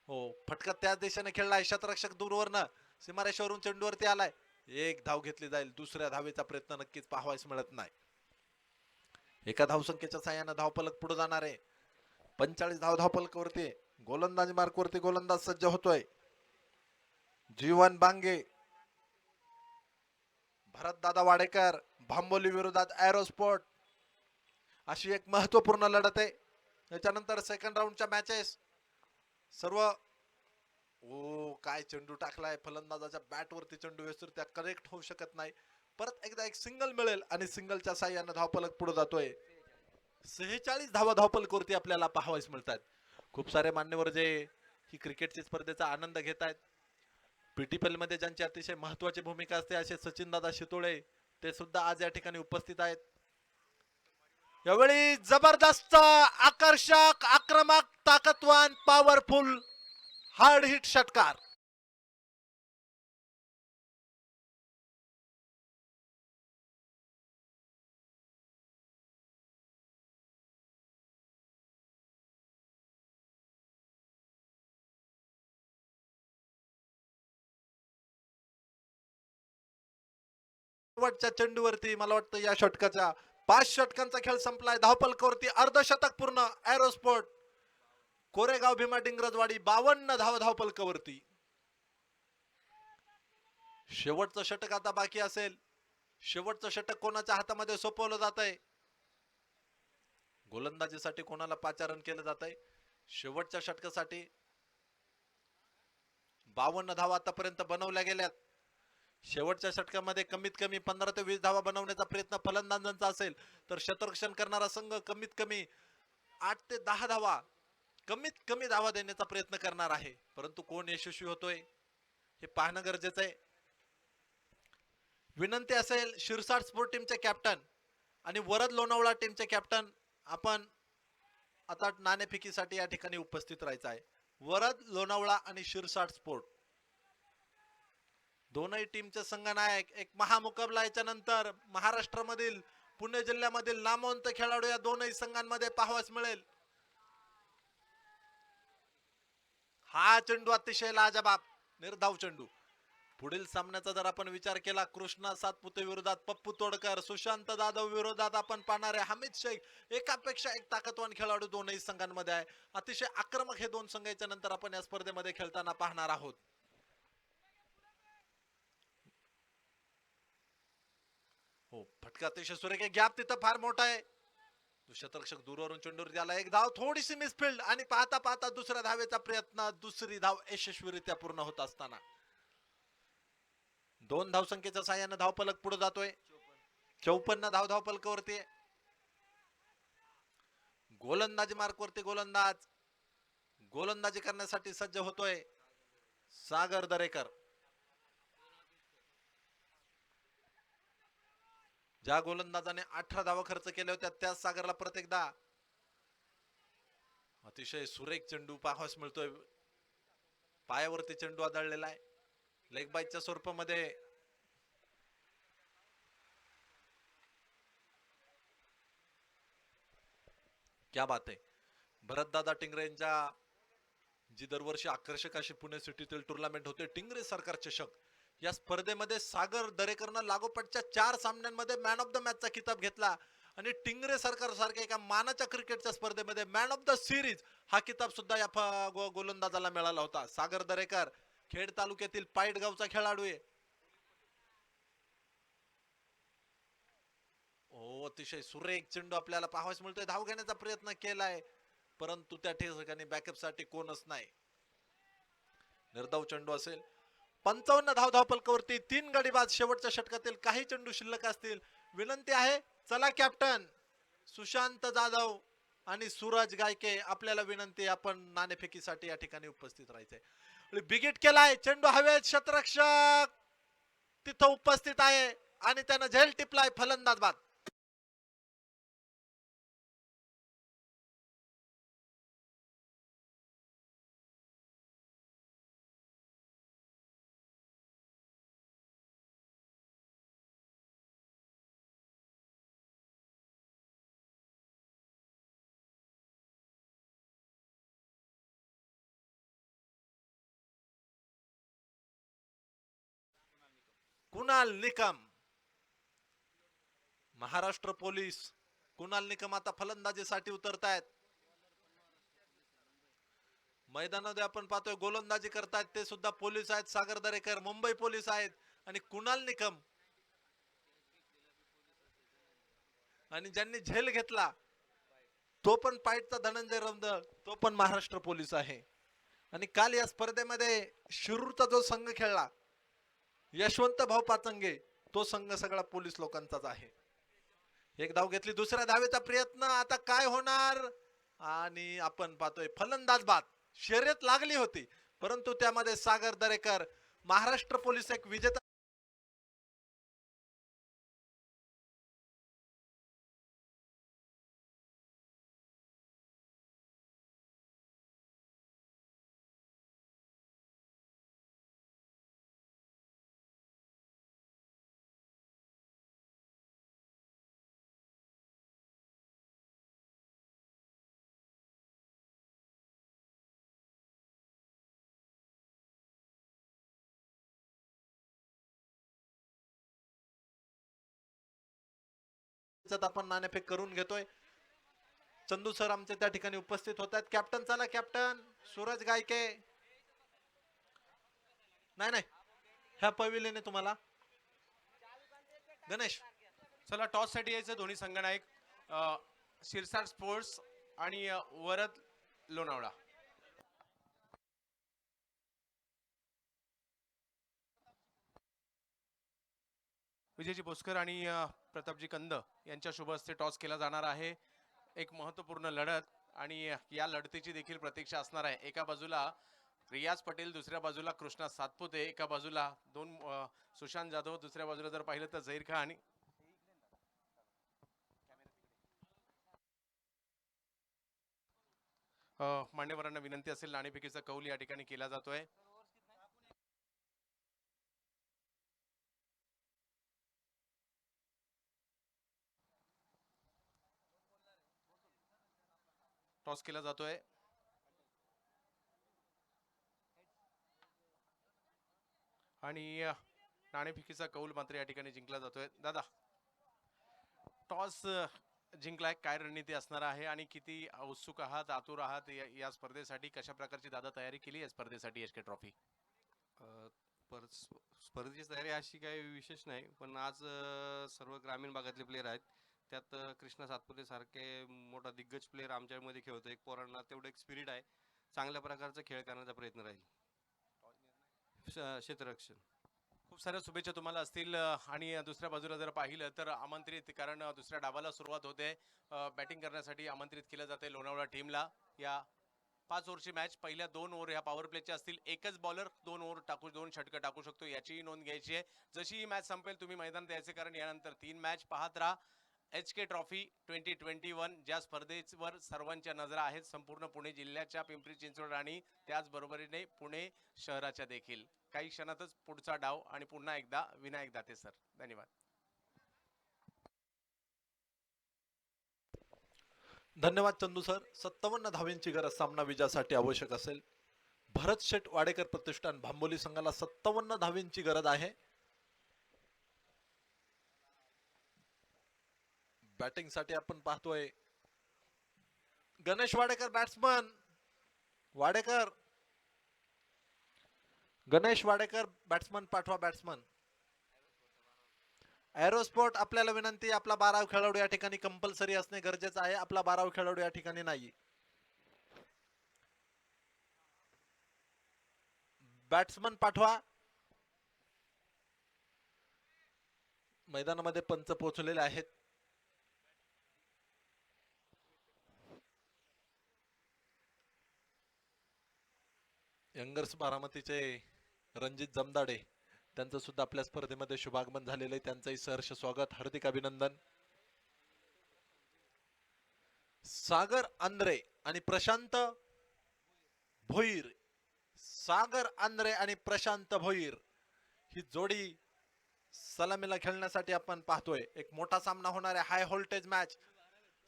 हो फटका त्याच दिशेने खेळलाय. शतरक्षक दूरवरनं सीमारेषेवरून चेंडूवरती आलाय. एक धाव घेतली जाईल. दुसऱ्या धावेचा प्रयत्न नक्कीच पाहावयास मिळत नाही. एका धावसंख्येच्या साह्याने धावफलक पुढे जाणार आहे. 45 धावफलकावरती गोलंदाजी मार्कवरती गोलंदाज सज्ज होतोय. जीवन बांगे, भरतदादा वाडेकर, भांबोली विरोधात एरोस्पोर्ट अशी एक महत्वपूर्ण लढत आहे. त्याच्यानंतर सेकंड राऊंडच्या मॅचेस सर्व काय चेंडू टाकलाय. फलंदाजाच्या बॅट वरती चेंडू वेसर त्या करेक्ट होऊ शकत नाही. परत एकदा एक सिंगल मिळेल आणि सिंगलच्या साह्याने धावफलक पुढे जातोय. 46 धावफलकावरती आपल्याला पाहावयास मिळतात. खूप सारे मान्यवर जे ही क्रिकेटची स्पर्धेचा आनंद घेत आहेत. पीटीपीएल मध्ये ज्यांची अतिशय महत्वाची भूमिका असते असे सचिन दादा शितोळे ते सुद्धा आज या ठिकाणी उपस्थित आहेत. यावेळी जबरदस्त आकर्षक आक्रमक ताकदवान पॉवरफुल हार्ड हिट षटकार. शेवटच्या चेंडूवरती मला वाटतं या षटकाचा 5 षटकांचा खेळ संपलाय. धावफलकावरती अर्धशतक पूर्ण. एरोस्पोर्ट कोरेगाव भीमा डिंगरजवाडी 52 धावफलकावरती. शेवटचं षटक आता बाकी असेल. शेवटचं षटक कोणाच्या हातामध्ये सोपवलं जात आहे. गोलंदाजीसाठी कोणाला पाचारण केलं जात आहे. शेवटच्या षटकासाठी 52 धावा आतापर्यंत बनवल्या गेल्यात. शेवटच्या षटकामध्ये कमीत कमी 15 ते 20 धावा बनवण्याचा प्रयत्न फलंदाजांचा असेल तर क्षेत्ररक्षण करणारा संघ कमीत कमी 8 ते 10 धावा कमीत कमी धावा देण्याचा प्रयत्न करणार आहे. परंतु कोण यशस्वी होतोय हे पाहणं गरजेचं आहे. विनंती असेल शिरसाट स्पोर्ट टीमचे कॅप्टन आणि वरद लोणावळा टीमचे कॅप्टन आपण आता नाणेफेकीसाठी या ठिकाणी उपस्थित राहायचं आहे. वरद लोणावळा आणि शिरसाट स्पोर्ट दोनही टीमचे संघनायक एक महामुकाबला याच्या नंतर महाराष्ट्रामधील पुणे जिल्ह्यामधील नामवंत खेळाडू या दोनही संघांमध्ये पाहावयास मिळेल. हा चेंडू अतिशय लाजबाब निर्धाव चेंडू. पुढील सामन्याचा जर आपण विचार केला कृष्णा सातपुते विरोधात पप्पू तोडकर, सुशांत जाधव विरोधात आपण पाहणारे हमीद शेख, एकापेक्षा एक ताकदवान खेळाडू दोनही संघांमध्ये आहे. अतिशय आक्रमक हे दोन संघ याच्या नंतर आपण या स्पर्धेमध्ये खेळताना पाहणार आहोत. हो फटका अतिशय सुरेख. गॅप तिथं फार मोठा आहे. क्षेत्ररक्षक दूरवरून चेंडूवर त्याला एक धाव थोडीशी मिसफिल्ड आणि पाहता पाहता दुसऱ्या धावेचा प्रयत्न. दुसरी धाव यशस्वीरित्या पूर्ण होत असताना 2 धावसंख्येच्या साह्याने धावफलक पुढे जातोय. 54 धावफलकावरती. गोलंदाजी मार्कवरती गोलंदाजी करण्यासाठी सज्ज होतोय सागर दरेकर. ज्या गोलंदाजाने 18 धावा खर्च केल्या होत्या त्याच सागरला परत एकदा अतिशय सुरेख चेंडू पाहावयास मिळतोय. पायावरती चेंडू आदळलेला आहे. लेग बाईच्या स्वरूपामध्ये क्या बात आहे. भरतदादा टिंगरे यांच्या जी दरवर्षी आकर्षक अशी पुणे सिटीतील टुर्नामेंट होते टिंगरे सरकार चषक, या स्पर्धेमध्ये सागर दरेकरनं लागोपाठच्या 4 सामन्यांमध्ये मॅन ऑफ द मॅचचा किताब घेतला आणि टिंगरे सरकार सारख्या एका मानाच्या क्रिकेटच्या स्पर्धेमध्ये मॅन ऑफ द सिरीज हा किताब सुद्धा या गोलंदाजाला मिळाला होता. सागर दरेकर खेड तालुक्यातील पाईट गावचा खेळाडू आहे. अतिशय सुरेख चेंडू आपल्याला पाहावयास मिळतोय. धाव घेण्याचा प्रयत्न केलाय परंतु त्या ठिकाणी बॅकअप साठी कोणच नाही. निर्धाव चेंडू असेल. 55 धावपलकावरती 3 गडी बाद. शेवटच्या षटकातील काही चेंडू शिल्लक असतील. विनंती आहे, चला कॅप्टन सुशांत जाधव आणि सूरज गायके, आपल्याला विनंती, आपण नाणेफेकीसाठी या ठिकाणी उपस्थित राहायचंय. बिगिट केलाय, चेंडू हवेत, क्षेत्ररक्षक तिथं उपस्थित आहे आणि त्यानं झेल टिपलाय. फलंदाज बाद. कुणाल निकम, महाराष्ट्र पोलीस. कुणाल निकम आता फलंदाजीसाठी उतरतायत. मैदानामध्ये आपण पाहतोय गोलंदाजी करतायत ते सुद्धा पोलीस आहेत. सागर दरेकर मुंबई पोलीस आहेत आणि कुणाल निकम, आणि ज्यांनी झेल घेतला तो पण पाईटचा धनंजय रमदळ, तो पण महाराष्ट्र पोलीस आहे. आणि काल या स्पर्धेमध्ये शिरूरचा जो संघ खेळला, यशवंत भाऊ पाचंगे, तो संघ सगळा पोलीस लोकांचाच आहे. एक धाव घेतली, दुसऱ्या धावेचा प्रयत्न, आता काय होणार, आणि आपण पाहतोय फलंदाज बाद. शर्यत लागली होती परंतु त्यामध्ये सागर दरेकर, महाराष्ट्र पोलीस एक विजेता. आपण नाणेफेक करून घेतोय. चंदू सर आमचे त्या ठिकाणी उपस्थित होत आहेत. कॅप्टन, चला कॅप्टन सूरज गायके. नाही नाही, ह्या पविलेने तुम्हाला गणेश. चला टॉस साठी यायचं दोन्ही संघनायक, शिरसाट स्पोर्ट्स आणि वरद लोणावळा. विजयजी भोसकर आणि प्रतापजी कंद यांच्या शुभ हस्ते टॉस केला जाणार आहे. एक महत्त्वपूर्ण लढत आणि या लढतीची देखील प्रतीक्षा असणार आहे. एका बाजूला रियाज पटेल, दुसऱ्या बाजूला कृष्णा सातपुते, एका बाजूला दोन सुशांत जाधव, दुसऱ्या बाजूला जर पाहिलं तर झहीर खान. मान्यवरांना विनंती असेल, नाणेफेकीचा कौल या ठिकाणी केला जातोय. टॉस केला जातोय आणि नाणेफेकीचा कौल मात्र या ठिकाणी जिंकला जातोय. दादा, टॉस जिंकलाय, काय रणनीती असणार आहे आणि किती उत्सुक आहात, आतुर आहात या स्पर्धेसाठी? कशा प्रकारची दादा तयारी केली या स्पर्धेसाठी एचके ट्रॉफी? स्पर्धेची तयारी अशी काही विशेष नाही, पण आज सर्व ग्रामीण भागातले प्लेयर आहेत. त्यात कृष्णा सातपुते सारखे मोठा दिग्गज प्लेयर आमच्यामध्ये खेळतो. एक पोरांना तेवढं एक स्पिरिट आहे. चांगल्या प्रकारचा खेळ करण्याचा प्रयत्न राहील. क्षेत्ररक्षण. खूप साऱ्या शुभेच्छा तुम्हाला असतील. आणि दुसऱ्या बाजूला जर पाहिलं तर आमंत्रित, कारण दुसऱ्या डावाला सुरुवात होते, बॅटिंग करण्यासाठी आमंत्रित केलं जाते लोणावळा टीमला. या 5 ओव्हरची मॅच, पहिल्या 2 ओव्हर ह्या पॉवर प्लेच्या असतील. एकच बॉलर 2 ओव्हर टाकू, 2 षटकं टाकू शकतो, याचीही नोंद घ्यायची आहे. जशी ही मॅच संपेल तुम्ही मैदानात यायचे, कारण यानंतर 3 मॅच पाहत राहा. एचके ट्रॉफी 2021, ज्या स्पर्धेवर सर्वांच्या नजरा आहेत, संपूर्ण पुणे जिल्ह्याच्या, पिंपरी चिंचवड आणि त्याचबरोबरीने पुणे शहराच्या देखील. काही क्षणातच पुढचा डाव आणि पुन्हा एकदा विनायक दाते सर. धन्यवाद. धन्यवाद चंदू सर. 57 धावांची गरज सामना विजयासाठी आवश्यक असेल. भरत शेठ वाडेकर प्रतिष्ठान भांबोली संघाला 57 धावांची गरज आहे. बॅटिंग साठी आपण पाहतोय गणेश वाडेकर बॅट्समन. वाडेकर, गणेश वाडेकर बॅट्समन पाठवा. बॅट्समन एरोस्पोर्ट, आपल्याला विनंती, आपला 12वा खेळाडू या ठिकाणी कंपल्सरी असणे गरजेचं आहे. आपला 12वा खेळाडू या ठिकाणी नाही. बॅट्समन पाठवा. मैदानामध्ये पंच पोहोचलेले आहेत. यंगर्स बारामतीचे रणजित जमदाडे त्यांचं सुद्धा आपल्या स्पर्धेमध्ये शुभागमन झालेलं आहे. त्यांचंही सहर्ष स्वागत, हार्दिक अभिनंदन. सागर आंद्रे आणि प्रशांत भोईर, सागर आंद्रे आणि प्रशांत भोईर ही जोडी सलामीला खेळण्यासाठी आपण पाहतोय. एक मोठा सामना होणार आहे, हाय व्होल्टेज मॅच.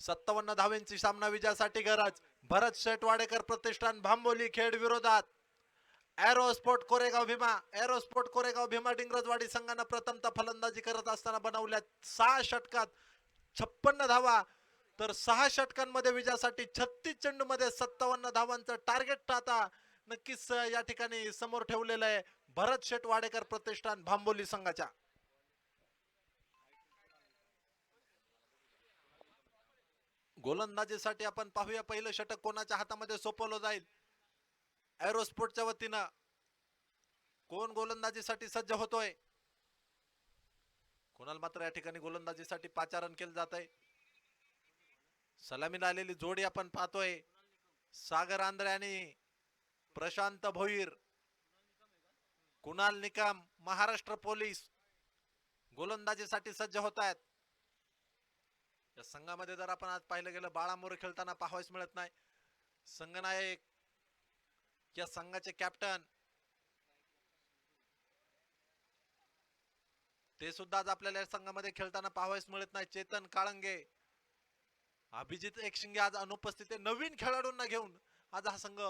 57 धावांची सामना विजयासाठी गरज. भरत शेठ वाडेकर प्रतिष्ठान भांबोली खेड विरोधात एरोस्पोर्ट कोरेगाव भीमा. एरोस्पोर्ट कोरेगाव भीमा डिंग्रजवाडी संघानं प्रथमतः फलंदाजी करत असताना बनवल्या 6 षटकात 56 धावा, तर 6 षटकांमध्ये विजयासाठी 36 चेंडूमध्ये 57 धावांचं टार्गेट आता नक्कीच या ठिकाणी समोर ठेवलेलं आहे भरत शेठ वाडेकर प्रतिष्ठान भांबोली संघाच्या. गोलंदाजीसाठी आपण पाहूया पहिलं षटक कोणाच्या हातामध्ये सोपवलं जाईल. एरोस्पोर्टच्या वतीनं कोण गोलंदाजीसाठी सज्ज होतोय. कोणाला मात्र या ठिकाणी गोलंदाजीसाठी पाचारण केलं जात आहे. सलामीला आलेली जोडी आपण पाहतोय, सागर आंद्रे आणि प्रशांत भोईर. कुणाल निकम महाराष्ट्र पोलीस गोलंदाजीसाठी सज्ज होत आहेत. या संघामध्ये जर आपण आज पाहिलं गेलं बाळा मोरे खेळताना पाहावयास मिळत नाही. संघनायक या संघाचे कॅप्टन ते सुद्धा आज आपल्याला या संघामध्ये खेळताना पाहावयास मिळत नाही. चेतन काळंगे, अभिजित एकशिंगे आज अनुपस्थित आहे. नवीन खेळाडूंना घेऊन आज हा संघ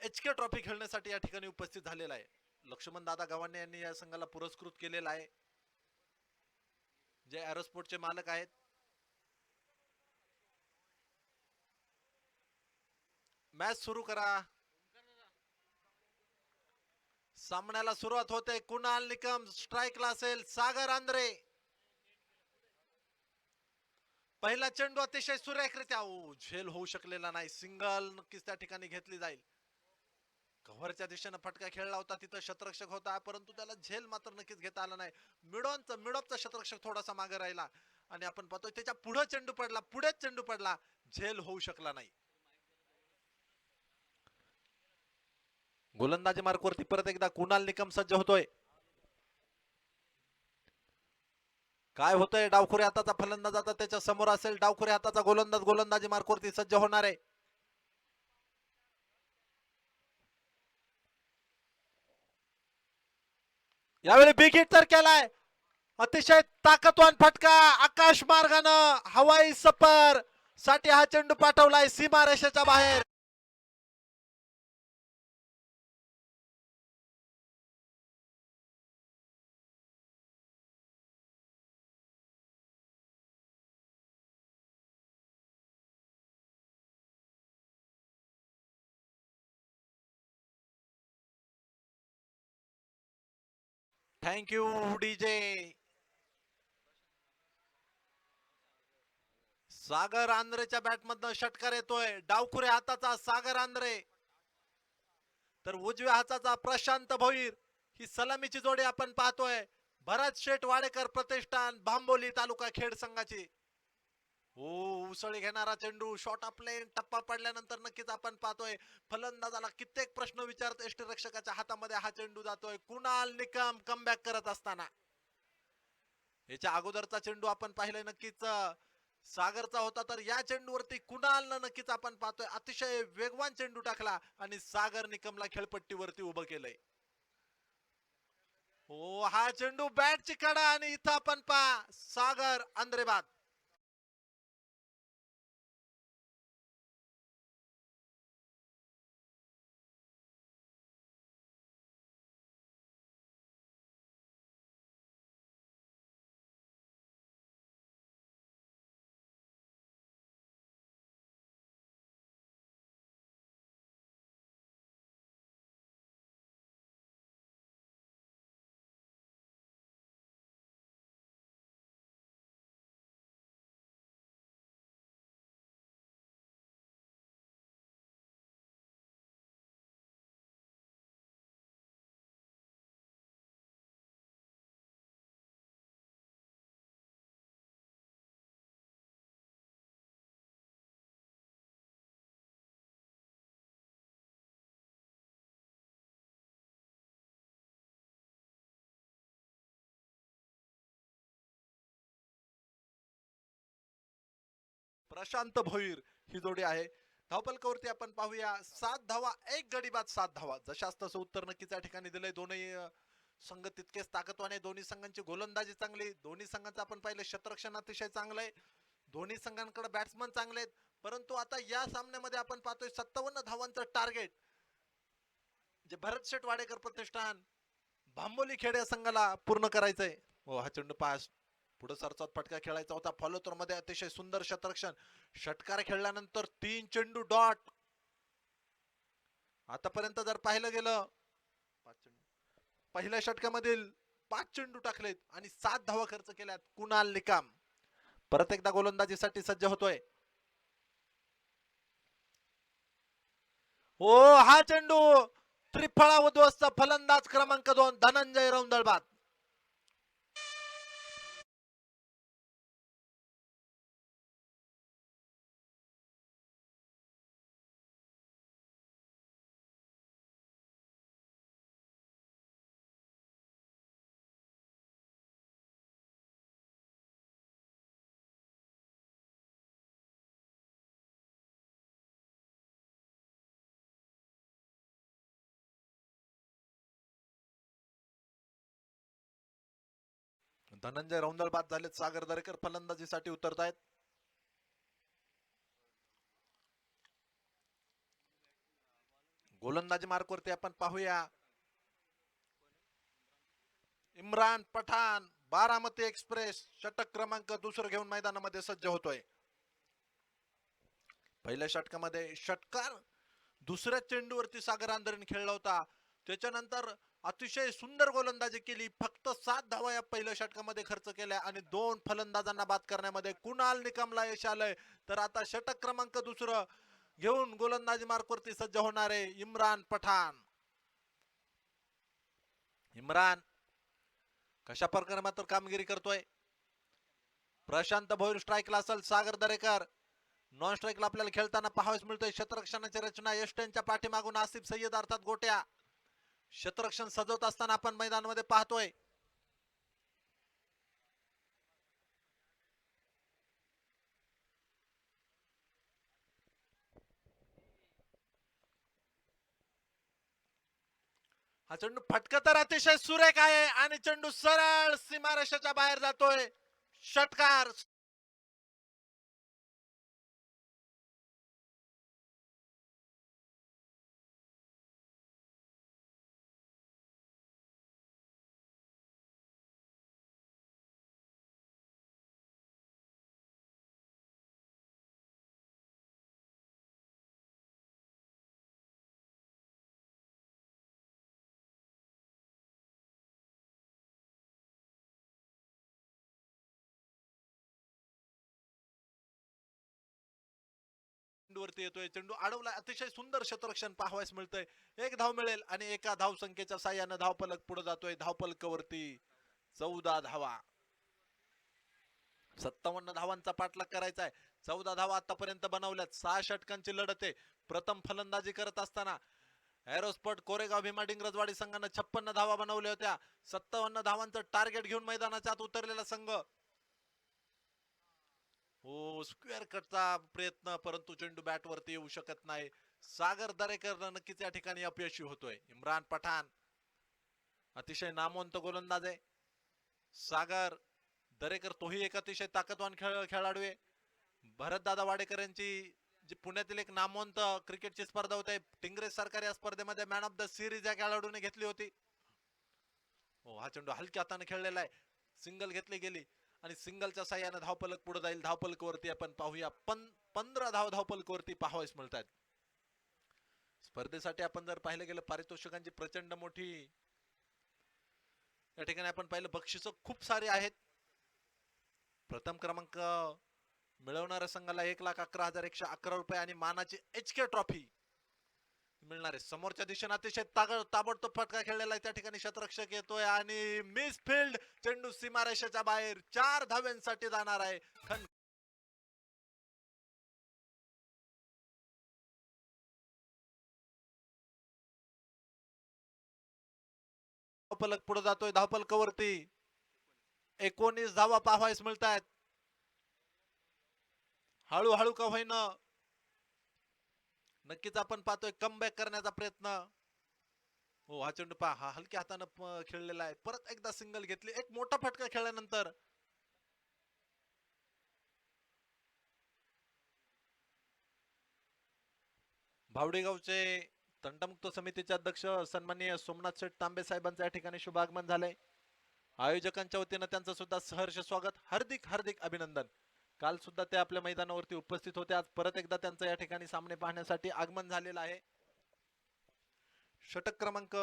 HK ट्रॉफी खेळण्यासाठी या ठिकाणी उपस्थित झालेला आहे. लक्ष्मण दादा गव्हाणे यांनी या संघाला पुरस्कृत केलेला आहे, जे एरोस्पोर्टचे मालक आहेत. मॅच सुरू करा. सामन्याला सुरुवात होते. कुणाल निकम स्ट्राईकला असेल. सागर आंद्रे पहिला चेंडू अतिशय सुरेखरित्या झेल होऊ शकलेला नाही. सिंगल नक्कीच त्या ठिकाणी घेतली जाईल. कव्हरच्या दिशेने फटका खेळला होता, तिथं शतरक्षक होता, परंतु त्याला झेल मात्र नक्कीच घेता आला नाही. मिडॉनचा शतरक्षक थोडासा मागे राहिला आणि आपण पाहतोय त्याच्या पुढे चेंडू पडला, पुढेच चेंडू पडला, झेल होऊ शकला नाही. गोलंदाजी मार्कवरती परत एकदा कुणाल निकम सज्ज होतोय. काय होतंय, डावखुरे हाताचा फलंदाज आता त्याच्या समोर असेल. डावखुरे हाताचा गोलंदाज गोलंदाजी मार्कवरती सज्ज होणार आहे. यावेळी बिग हिट तर केलाय. अतिशय ताकदवान फटका आकाश मार्गानं हवाई सफर साठी हा चेंडू पाठवलाय सीमारेषेच्या बाहेर. Thank you DJ. सागर आंद्रेच्या बॅट मधनं षटकार येतोय. डावखुरे हाताचा सागर आंद्रे, तर उजव्या हाताचा प्रशांत भोईर. ही सलामीची जोडी आपण पाहतोय भरत शेठ वाडेकर प्रतिष्ठान भांबोली तालुका खेड संघाची. उसळी घेणारा चेंडू शॉर्ट ऑफ प्लेन टप्पा पडल्यानंतर नक्कीच आपण पाहतोय फलंदाजाला कित्येक प्रश्न विचारत यष्टीरक्षकाच्या हातामध्ये हा चेंडू जातोय. कुणाल निकम कमबॅक करत असताना याच्या अगोदरचा चेंडू आपण पाहिलाय नक्कीच सागरचा होता, तर या चेंडूवरती कुणालनं नक्कीच आपण पाहतोय अतिशय वेगवान चेंडू टाकला आणि सागर निकमला खेळपट्टीवरती उभं केलंय. हा चेंडू बॅटची कडा आणि इथं आपण पहा सागर आंद्रे बाद. प्रशांत भोईर ही जोडी आहे. धावपलकावरती आपण पाहूया 7 धावा 1 गडी बाद 7 धावा. जशास तसं उत्तर नक्कीच या ठिकाणी दिलंय. दोन्ही संघ तितकेच ताकदवान आहे. दोन्ही संघांची गोलंदाजी चांगली, दोन्ही संघांचं आपण पाहिलं क्षेत्ररक्षण अतिशय चांगलं आहे. दोन्ही संघांकडे बॅट्समन चांगले आहेत. परंतु आता या सामन्यामध्ये आपण पाहतोय 57 धावांचं टार्गेट जे भरत शेठ वाडेकर प्रतिष्ठान भांबोली खेड या संघाला पूर्ण करायचंय. हो, हा चेंडू पास पुढे सरचात फटका खेळायचा होता. फॉलो तर मध्ये अतिशय सुंदर क्षेत्ररक्षण. षटकार खेळल्यानंतर 3 चेंडू डॉट. आतापर्यंत जर पाहिलं गेलं पहिल्या षटकामधील 5 चेंडू टाकलेत आणि 7 धावा खर्च केल्यात. कुणाल निकाम परत एकदा गोलंदाजीसाठी सज्ज होतोय. हो, हा चेंडू त्रिफळा उद्ध्वस्त. फलंदाज क्रमांक 2 धनंजय रौंदळबाद. धनंजय रौंदळ बाद झालेत. सागर दरेकर फलंदाजीसाठी उतरतायत. गोलंदाजी मार्कवरती आपण पाहूया इम्रान पठाण. बारामती एक्सप्रेस षटक क्रमांक 2 घेऊन मैदानामध्ये सज्ज होतोय. पहिल्या षटकामध्ये षटकार दुसऱ्या चेंडूवरती सागर आंधळीने खेळला होता. त्याच्यानंतर अतिशय सुंदर गोलंदाजी केली. फक्त 7 धावा या पहिल्या षटकामध्ये खर्च केल्या आणि 2 फलंदाजांना बाद करण्यामध्ये कुणाल निकमला यश आलंय. तर आता षटक क्रमांक 2 घेऊन गोलंदाजी मार्कवरती सज्ज होणारे इम्रान पठाण. इम्रान कशा प्रकारे मात्र कामगिरी करतोय. प्रशांत भोईर स्ट्राईकला असेल. सागर दरेकर नॉन स्ट्राईकला आपल्याला खेळताना पाहावयास मिळतोय. क्षेत्ररक्षणाची रचना यष्टेंच्या पाठीमागून आसिफ सय्यद अर्थात गोट्या क्षेत्ररक्षण सजवत असताना आपण मैदानामध्ये पाहतोय. हा चेंडू फटका तर अतिशय सुरेख आहे आणि चेंडू सरळ सीमारेषेच्या बाहेर जातोय. षटकार वरती येतोय. चेंडू अडवला. अतिशय सुंदर क्षेत्ररक्षण पाहावयास मिळतंय. 1 धाव मिळेल आणि एका धाव संख्येच्या साह्यानं धावफलक पुढे जातोय. धावफलकावरती 14 धावा. 57 धावांचा पाठलाग करायचा आहे. 14 धावा आतापर्यंत बनवल्यात. 6 षटकांची लढत आहे. प्रथम फलंदाजी करत असताना एरोस्पोर्ट कोरेगाव भीमा डिंग्रजवाडी संघानं 56 धावा बनवल्या होत्या. 57 धावांचं टार्गेट घेऊन मैदानाच्या आत उतरलेला संघ. हो, स्क्वेअर कटचा प्रयत्न परंतु चेंडू बॅट वरती येऊ शकत नाही. सागर दरेकर नक्कीच या ठिकाणी अपयशी होतोय. इम्रान पठाण अतिशय नामवंत गोलंदाज आहे. सागर दरेकर तोही एक अतिशय ताकदवान खेळाडू आहे. भरतदादा वाडेकर यांची जी पुण्यातील एक नामवंत क्रिकेटची स्पर्धा होते टिंग्रेज सरकार या स्पर्धेमध्ये मॅन ऑफ द सिरीज या खेळाडूने घेतली होती. हो, हा चेंडू हलक्या हाताने खेळलेला आहे. सिंगल घेतली गेली आणि सिंगलच्या साह्याने धावफलक पुढे जाईल. धावफलकावरती आपण पाहूया 15 धाव धावफलकावरती पाहावयास मिळतात. स्पर्धेसाठी आपण जर पाहिलं गेलं पारितोषिकांची प्रचंड मोठी या ठिकाणी आपण पाहिलं बक्षिस खूप सारे आहेत. प्रथम क्रमांक मिळवणाऱ्या संघाला 1,11,111 रुपये आणि मानाची HK ट्रॉफी मिळणार आहे. समोरच्या दिशेने अतिशय ताबडतोब फटका खेळलेला आहे. त्या ठिकाणी क्षेत्ररक्षक येतोय आणि मिस फील्ड. चेंडू सीमारेषेच्या बाहेर 4 धाव्यांसाठी जाणार आहे. धावफलक पुढे जातोय. धावफलकावरती 19 धावा पाहावयास मिळतात. हळूहळू का होईना नक्कीच आपण पाहतोय कमबॅक करण्याचा प्रयत्न. हो हा चेंडू पहा, हा हलक्या हाताने खेळलेला आहे. परत एकदा सिंगल घेतली, एक मोठा फटका खेळल्यानंतर भावडेगावचे तंटमुक्त समितीचे अध्यक्ष सन्माननीय सोमनाथ शेठ तांबे साहेबांचं या ठिकाणी शुभागमन झालंय. आयोजकांच्या वतीनं त्यांचं सुद्धा सहर्ष स्वागत, हार्दिक हार्दिक अभिनंदन. काल सुद्धा ते आपल्या मैदानावरती उपस्थित होते. आज परत एकदा त्यांचं या ठिकाणी सामने पाहण्यासाठी आगमन झालेलं आहे. षटक क्रमांक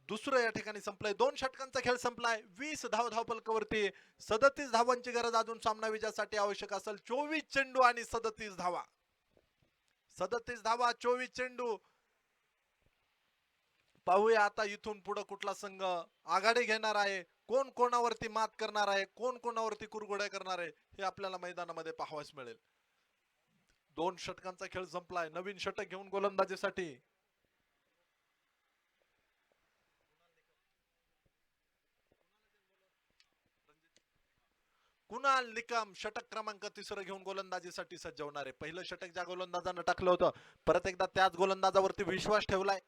दुसरं या ठिकाणी संपलंय. 2 षटकांचा खेळ संपलाय. 20 धावपलकावरती 37 धावांची गरज अजून सामना विजयासाठी आवश्यक असेल. 24 चेंडू आणि 37 धावा. 37 धावा 24 चेंडू. पाहूया आता इथून पुढे कुठला संघ आघाडी घेणार आहे, कोण कोणावरती मात करणार आहे, कोण कोणावरती कुरघोड्या करणार आहे, हे आपल्याला मैदानामध्ये पाहावयास मिळेल. 2 षटकांचा खेळ संपलाय. नवीन षटक घेऊन गोलंदाजीसाठी कुणाल निकम षटक क्रमांक 3 घेऊन गोलंदाजीसाठी सज्ज होणार आहे. पहिलं षटक ज्या गोलंदाजानं टाकलं होतं, परत एकदा त्याच गोलंदाजावरती विश्वास ठेवलाय.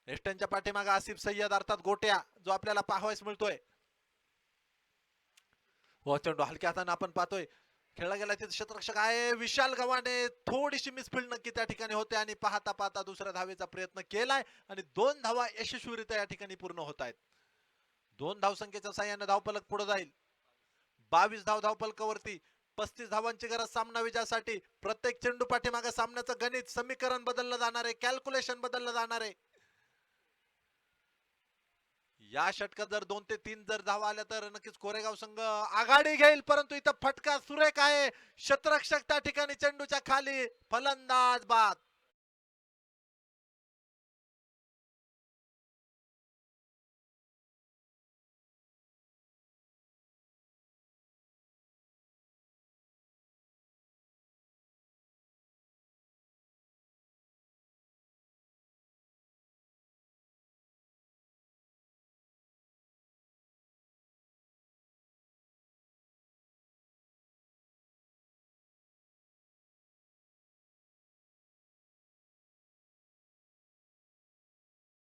एस्टनच्या पाठीमागे आसिफ सय्यद अर्थात गोट्या जो आपल्याला पाहावयास मिळतोय. हो चेंडू हलक्या हाताने आपण पाहतोय खेळला गेला. तिथे क्षेत्ररक्षक आहे विशाल गव्हाणे. थोडीशी मिसफिल्ड नक्की त्या ठिकाणी होते आणि पाहता पाहता दुसऱ्या धावेचा प्रयत्न केलाय आणि 2 धावा यशस्वीरित्या या ठिकाणी पूर्ण होत आहेत. 2 धावसंख्येच्या साह्याने धावफलक पुढे जाईल. 22 धावफलकावरती 35 धावांची गरज सामना विजयासाठी. प्रत्येक चेंडू पाठीमागे सामन्याचं गणित समीकरण बदललं जाणार आहे, कॅल्क्युलेशन बदललं जाणार आहे. या षटकात जर 2 ते 3 जर धावा आल्या तर नक्कीच कोरेगाव संघ आघाडी घेईल. परंतु इथं फटका सुरेख आहे. क्षेत्ररक्षक त्या ठिकाणी चेंडूच्या खाली, फलंदाज बाद.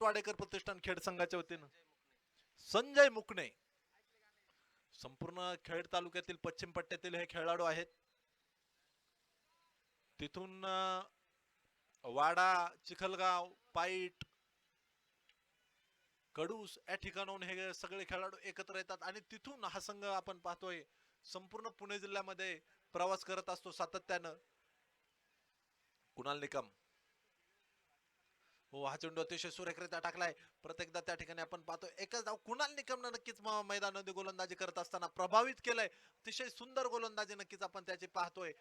वाडेकर प्रतिष्ठान खेड संघाच्या वतीनं संजय मुकणे. संपूर्ण खेड तालुक्यातील पश्चिम पट्ट्यातील हे खेळाडू आहेत. तिथून वाडा, चिखलगाव, पाईट, कडूस या ठिकाणाहून हे सगळे खेळाडू एकत्र येतात आणि तिथून हा संघ आपण पाहतोय संपूर्ण पुणे जिल्ह्यामध्ये प्रवास करत असतो सातत्यानं. कुणाल निकम हो हा चेंडू अतिशय सुरेखरित्या टाकलाय. प्रत्येकदा त्या ठिकाणी आपण पाहतो एकच धाव कुणाल निकमनं नक्कीच मैदानामध्ये गोलंदाजी करत असताना प्रभावित केलंय. अतिशय सुंदर गोलंदाजी नक्कीच आपण त्याची पाहतोय.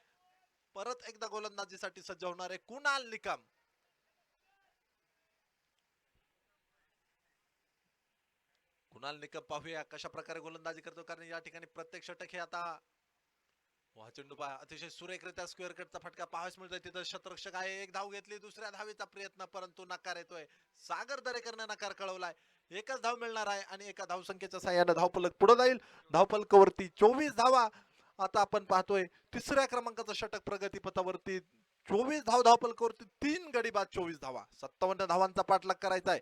परत एकदा गोलंदाजीसाठी सज्ज होणार आहे कुणाल निकम. कुणाल निकम पाहूया कशा प्रकारे गोलंदाजी करतो, कारण या ठिकाणी प्रत्येक षटक हे आता हा चेंडू पहा अतिशय सुरेखरित्या स्क्वेअर कटचा फटका पाहायला मिळतोय. तिथं क्षेत्ररक्षक आहे, एक धाव घेतली, दुसऱ्या धावेचा प्रयत्न परंतु नकार येतोय. सागर दरेकरने नकार कळवलाय. एकच धाव मिळणार आहे आणि एका धावसंख्येच्या साह्याने धावफलक पुढे जाईल. धावफलकावरती 24 धावा. आता आपण पाहतोय 3ऱ्या क्रमांकाचं षटक प्रगतीपथावरती. 24 धावफलकावरती 3 गडी बाद 24 धावा. 57 धावांचा पाठलाग करायचा आहे.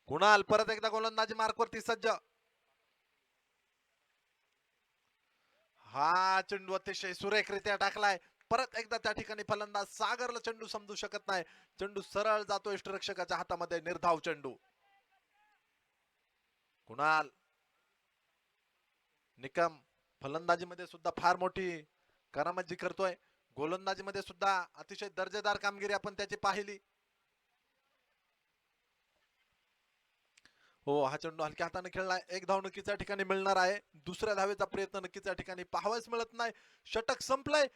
कुणाल परत एकदा गोलंदाजी मार्कवरती सज्ज. हा चेंडू अतिशय सुरेखरित्या टाकलाय. परत एकदा त्या ठिकाणी फलंदाज सागरला चेंडू समजू शकत नाही. चेंडू सरळ जातो यष्टिरक्षकाच्या हातामध्ये. निर्धाव चेंडू. कुणाल निकम फलंदाजीमध्ये सुद्धा फार मोठी करामती करतोय. गोलंदाजीमध्ये सुद्धा अतिशय दर्जेदार कामगिरी आपण त्याची पाहिली. हो हा चेंडू हलक्या हाताने खेळलाय. एक धाव नक्कीच या ठिकाणी मिळणार आहे. दुसऱ्या धावेचा प्रयत्न नक्कीच या ठिकाणी पाहावयास मिळत नाही. षटक संपलंय.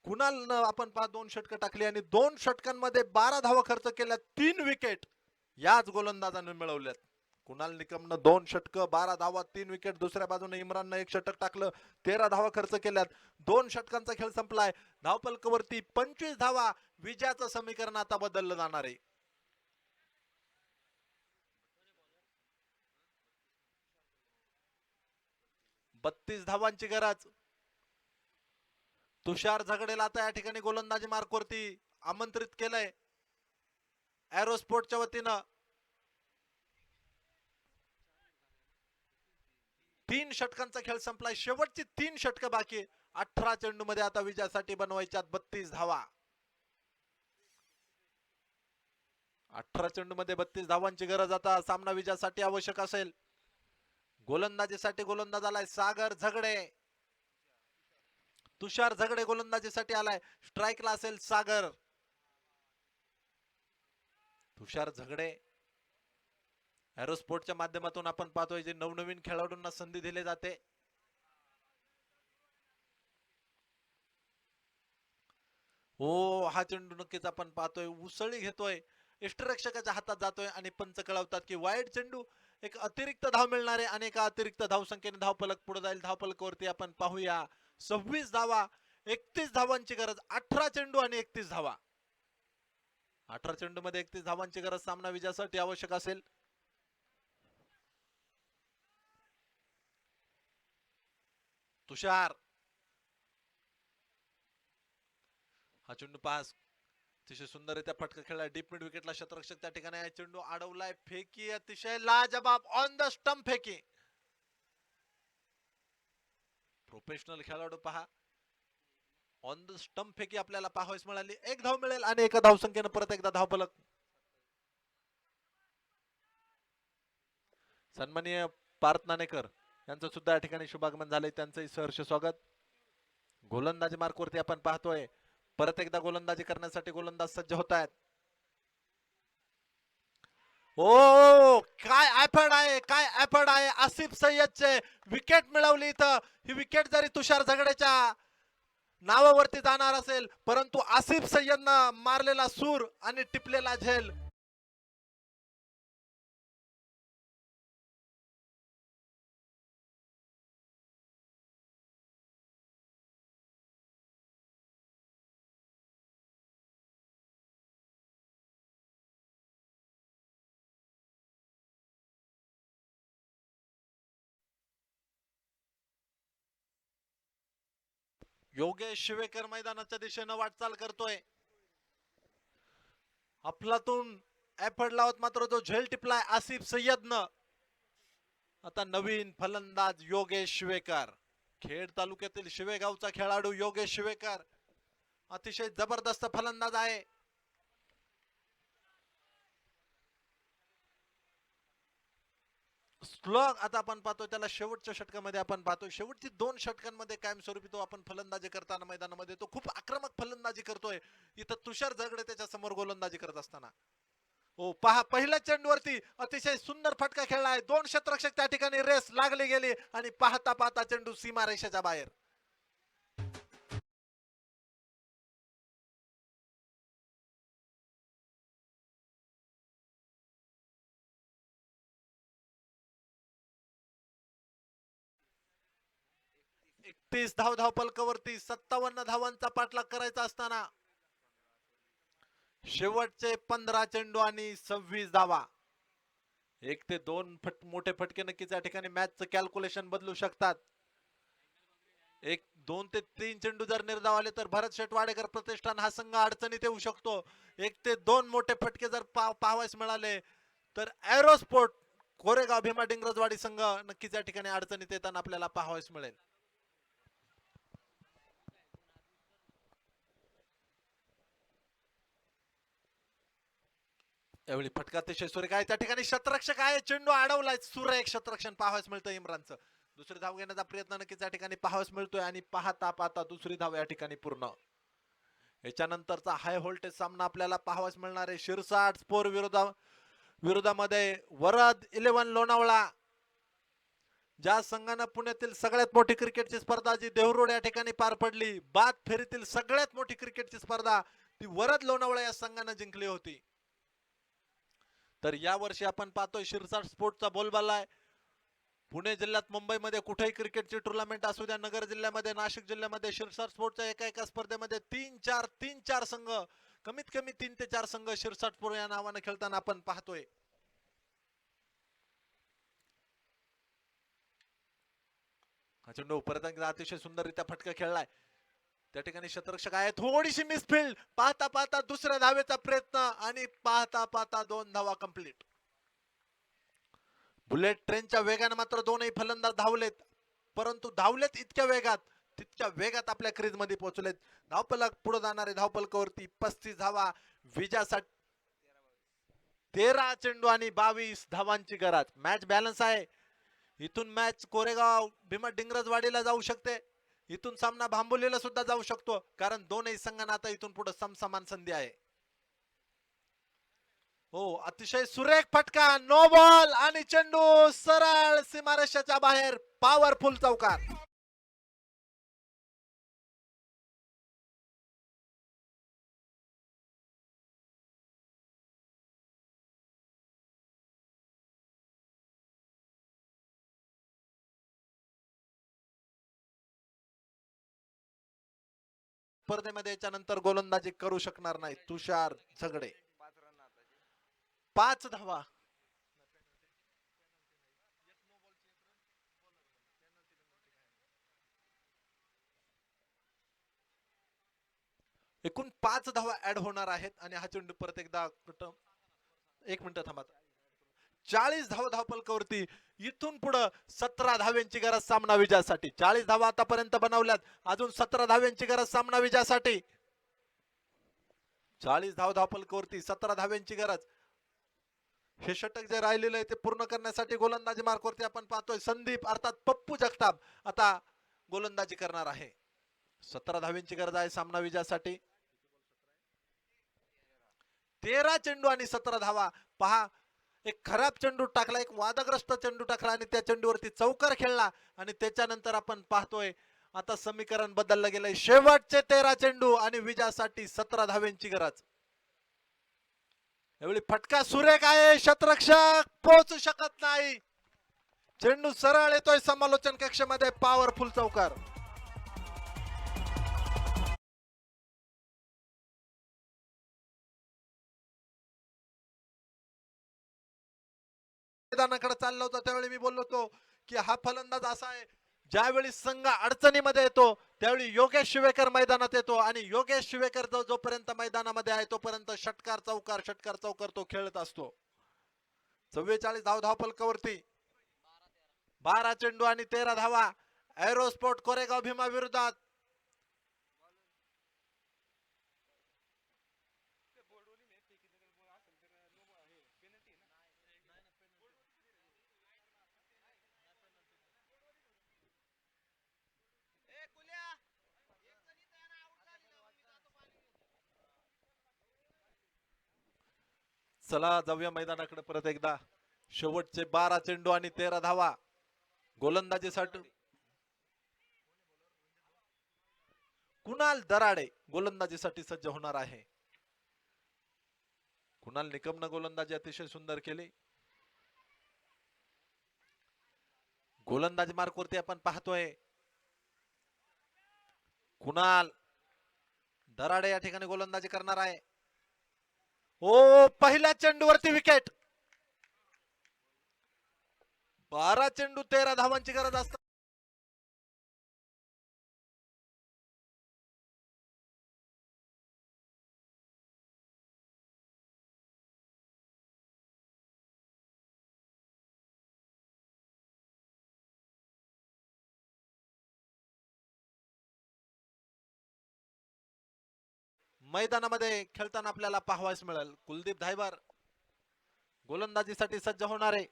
कुणाल आपण 2 षटकं टाकली आणि 2 षटकांमध्ये 12 धावा खर्च केल्या. 3 विकेट याच गोलंदाजाने मिळवल्यात. कुणाल निकमनं 2 षटकं 12 धावा 3 विकेट. दुसऱ्या बाजूने इम्राननं 1 षटक टाकलं, 13 धावा खर्च केल्यात. 2 षटकांचा खेळ संपलाय. धावफलकावरती 25 धावा. विजयाचं समीकरण आता बदललं जाणार आहे. 32 धावांची गरज. तुषार झगडेला आता या ठिकाणी गोलंदाजी मार्कवरती आमंत्रित केलंय एरोस्पोर्टच्या वतीनं. 3 षटकांचा खेळ संपलाय, शेवटची 3 षटकं बाकी. 18 चेंडू मध्ये आता विजयासाठी बनवायच्यात 32 धावा. 18 चेंडू मध्ये 32 धावांची गरज आता सामना विजयासाठी आवश्यक असेल. गोलंदाजीसाठी गोलंदाज आलाय सागर झगडे. तुषार झगडे गोलंदाजीसाठी आलाय. स्ट्राईकला असेल सागर. तुषार झगडे एरोस्पोर्टच्या माध्यमातून आपण पाहतोय जे नवनवीन खेळाडूंना संधी दिली जाते. हो, हा चेंडू नक्कीच आपण पाहतोय उसळी घेतोय, इष्टरक्षकाच्या हातात जातोय आणि पंच कळवतात की वाईड चेंडू. एक अतिरिक्त धाव मिळणार आहे आणि एका अतिरिक्त धावसंख्येने धावफलक पुढे जाईल. धावफलकावरती आपण पाहूया 26 धावा, 31 धावांची गरज. 18 चेंडू आणि 31 धावा. 18 चेंडू मध्ये 31 धावांची गरज सामना विजयासाठी आवश्यक असेल. तुषार हा चेंडू पास अतिशय सुंदररित्या फटका खेळलाय. डीप मिड विकेटला क्षेत्ररक्षक त्या ठिकाणी आहे. चेंडू अडवलाय. फेकी अतिशय लाजबाब ऑन द स्टंप फेकी. प्रोफेशनल खेळाडू पहा, ऑन द स्टंप फेकी आपल्याला पाहावयास मिळाली. 1 धाव मिळेल आणि एका धावसंख्येने परत एकदा धावफलक. सन्माननीय पार्थ नाणेकर यांचं सुद्धा या ठिकाणी शुभागमन झालंय. त्यांचंही सहर्ष स्वागत. गोलंदाजी मार्कवरती आपण पाहतोय परत एकदा गोलंदाजी करण्यासाठी गोलंदाज सज्ज होत आहेत. ओ काय एफर्ट आहे, काय एफर्ट आहे. आसिफ सय्यदचे विकेट मिळवली. इथं ही विकेट जरी तुषार झगडेच्या नावावरती जाणार असेल, परंतु आसिफ सय्यदनं मारलेला सूर आणि टिपलेला झेल योगेश शिवेकर मैदानाच्या दिशेनं वाटचाल करतोय. अफलातून एफर्ट लावत मात्र जो झेल टिपलाय आसिफ सय्यदनं. आता नवीन फलंदाज योगेश शिवेकर, खेड तालुक्यातील शिवेगावचा खेळाडू योगेश शिवेकर अतिशय जबरदस्त फलंदाज आहे. स्लॉग आता आपण पाहतोय त्याला शेवटच्या षटकामध्ये आपण पाहतोय. शेवटची 2 षटकांमध्ये कायमस्वरूपी तो आपण फलंदाजी करताना मैदानामध्ये तो खूप आक्रमक फलंदाजी करतोय. इथं तुषार झगडे त्याच्या समोर गोलंदाजी करत असताना ओ पहा पहिल्या चेंडूवरती अतिशय सुंदर फटका खेळलाय. 2 क्षेत्ररक्षक त्या ठिकाणी रेस लागली गेली आणि पाहता पाहता चेंडू सीमारेषेच्या बाहेर. एकतीस धावफलकावरती 57 धावांचा पाठलाग करायचा असताना शेवटचे 15 चेंडू आणि 26 धावा. 1 ते 2 मोठे फटके नक्कीच या ठिकाणी मॅचचं कॅल्क्युलेशन बदलू शकतात. 2 ते 3 चेंडू जर निर्धाव आले तर भरत शेठ वाडेकर प्रतिष्ठान हा संघ अडचणीत येऊ शकतो. 1 ते 2 मोठे फटके जर पाहावयास मिळाले तर एरोस्पोर्ट कोरेगाव भीमा डिंग्रजवाडी संघ नक्कीच या ठिकाणी अडचणीत येताना आपल्याला पाहावयास मिळेल. यावेळी फटका अतिशय सुरेख आहे. त्या ठिकाणी क्षेत्ररक्षक आहे. चेंडू अडवलाय. सुरेख क्षेत्ररक्षण पाहावयास मिळतं इम्रानचं. दुसरी धाव घेण्याचा प्रयत्न नक्कीच या ठिकाणी पाहावयास मिळतोय आणि पाहता पाहता दुसरी धाव या ठिकाणी पूर्ण. याच्यानंतरचा हाय व्होल्टेज सामना आपल्याला पाहावयास मिळणार आहे. शिरसाट स्पोर विरोधामध्ये वरद 11 लोणावळा. ज्या संघानं पुण्यातील सगळ्यात मोठी क्रिकेटची स्पर्धा जी देहरोड या ठिकाणी पार पडली, बाद फेरीतील सगळ्यात मोठी क्रिकेटची स्पर्धा ती वरद लोणावळा या संघानं जिंकली होती. तर या वर्षी आपण पाहतोय शिरसाट स्पोर्टचा बोलबाला आहे. पुणे जिल्ह्यात मुंबईमध्ये कुठेही क्रिकेटची टुर्नामेंट असू द्या, नगर जिल्ह्यामध्ये नाशिक जिल्ह्यामध्ये शिरसाट स्पोर्टच्या एका स्पर्धेमध्ये 3-4 संघ, कमीत कमी 3 ते 4 संघ शिरसाट स्पोर्ट या नावाने खेळताना आपण पाहतोय. हा चेंडू परत एकदा अतिशय सुंदररित्या फटका खेळलाय. त्या ठिकाणी शतरक्षक आहे, थोडीशी मिसफिल्ड, पाहता पाहता दुसऱ्या धावेचा प्रयत्न आणि पाहता पाहता 2 धावा कंप्लीट. बुलेट ट्रेनच्या वेगाने मात्र दोनही फलंदाज धावलेत, परंतु धावलेत इतक्या वेगात, तितक्या वेगात आपल्या क्रीज मध्ये पोहोचलेत. धावफलक पुढे जाणारे धावफलकावरती 35 धावा विजयासाठी. 13 चेंडू आणि 22 धावांची गरज. मॅच बॅलन्स आहे. इथून मॅच कोरेगाव भीमा डिंगरजवाडीला जाऊ शकते, इथून सामना भांबोलीला सुद्धा जाऊ शकतो, कारण दोनही संघांना आता इथून पुढे समसमान संधी आहे. हो, अतिशय सुरेख फटका, नो बॉल आणि चेंडू सरळ सीमारेषेच्या बाहेर, पॉवरफुल चौकार. स्पर्धेमध्ये याच्यानंतर गोलंदाजी करू शकणार नाही तुषार झगडे. 5 धावा. एकूण 5 धावा ऍड होणार आहेत आणि हा चेंडू परत एकदा 1 मिनिट थांबा. 40 धावा धावफलकावरती, इथून पुढे 17 धाव्यांची गरज सामना विजयासाठी. 40 धावा आतापर्यंत बनवल्यात, अजून 17 धाव्यांची गरज सामना विजयासाठी. 40 धावफलकावरती 17 धाव्यांची गरज. हे षटक जे राहिलेलं आहे ते पूर्ण करण्यासाठी गोलंदाजी मार्कवरती आपण पाहतोय संदीप अर्थात पप्पू जगताप आता गोलंदाजी करणार आहे. 17 धाव्यांची गरज आहे सामना विजयासाठी. 13 चेंडू आणि 17 धावा. पहा, एक खराब चेंडू टाकला, एक वादग्रस्त चेंडू टाकला आणि त्या चेंडूवरती चौकार खेळला आणि त्याच्यानंतर आपण पाहतोय आता समीकरण बदललं गेलंय. शेवटचे 13 चेंडू आणि विजयासाठी 17 धाव्यांची गरज. एवढी फटका सुरेख आहे, शतरक्षक पोहोचू शकत नाही. चेंडू सरळ येतोय समालोचन कक्षामध्ये, पॉवरफुल चौकार. मैदानाकडे चालला होता त्यावेळी मी बोललो होतो की हा फलंदाज असा आहे, ज्यावेळी संघ अडचणीमध्ये येतो त्यावेळी योगेश शिवेकर मैदानात येतो आणि योगेश शिवेकर जोपर्यंत मैदानामध्ये आहे तोपर्यंत षटकार चौकार तो खेळत असतो. 44 धावफलकावरती 12 चेंडू आणि 13 धावा. एरोस्पोर्ट कोरेगाव भीमा विरोधात चला जाऊया मैदानाकडे परत एकदा. शेवटचे 12 चेंडू आणि 13 धावा गोलंदाजीसाठी. कुणाल दराडे गोलंदाजीसाठी सज्ज होणार आहे. कुणाल निकमनं गोलंदाजी अतिशय सुंदर केली. गोलंदाजी मार्कवरती आपण पाहतोय कुणाल दराडे या ठिकाणी गोलंदाजी करणार आहे. ओ, पहिल्या चेंडूवरती विकेट. 12 चेंडू 13 धावांची गरज असते. मैदानामध्ये खेळताना आपल्याला पाहावयास मिळेल कुलदीप धायबर गोलंदाजीसाठी सज्ज होणार आहे.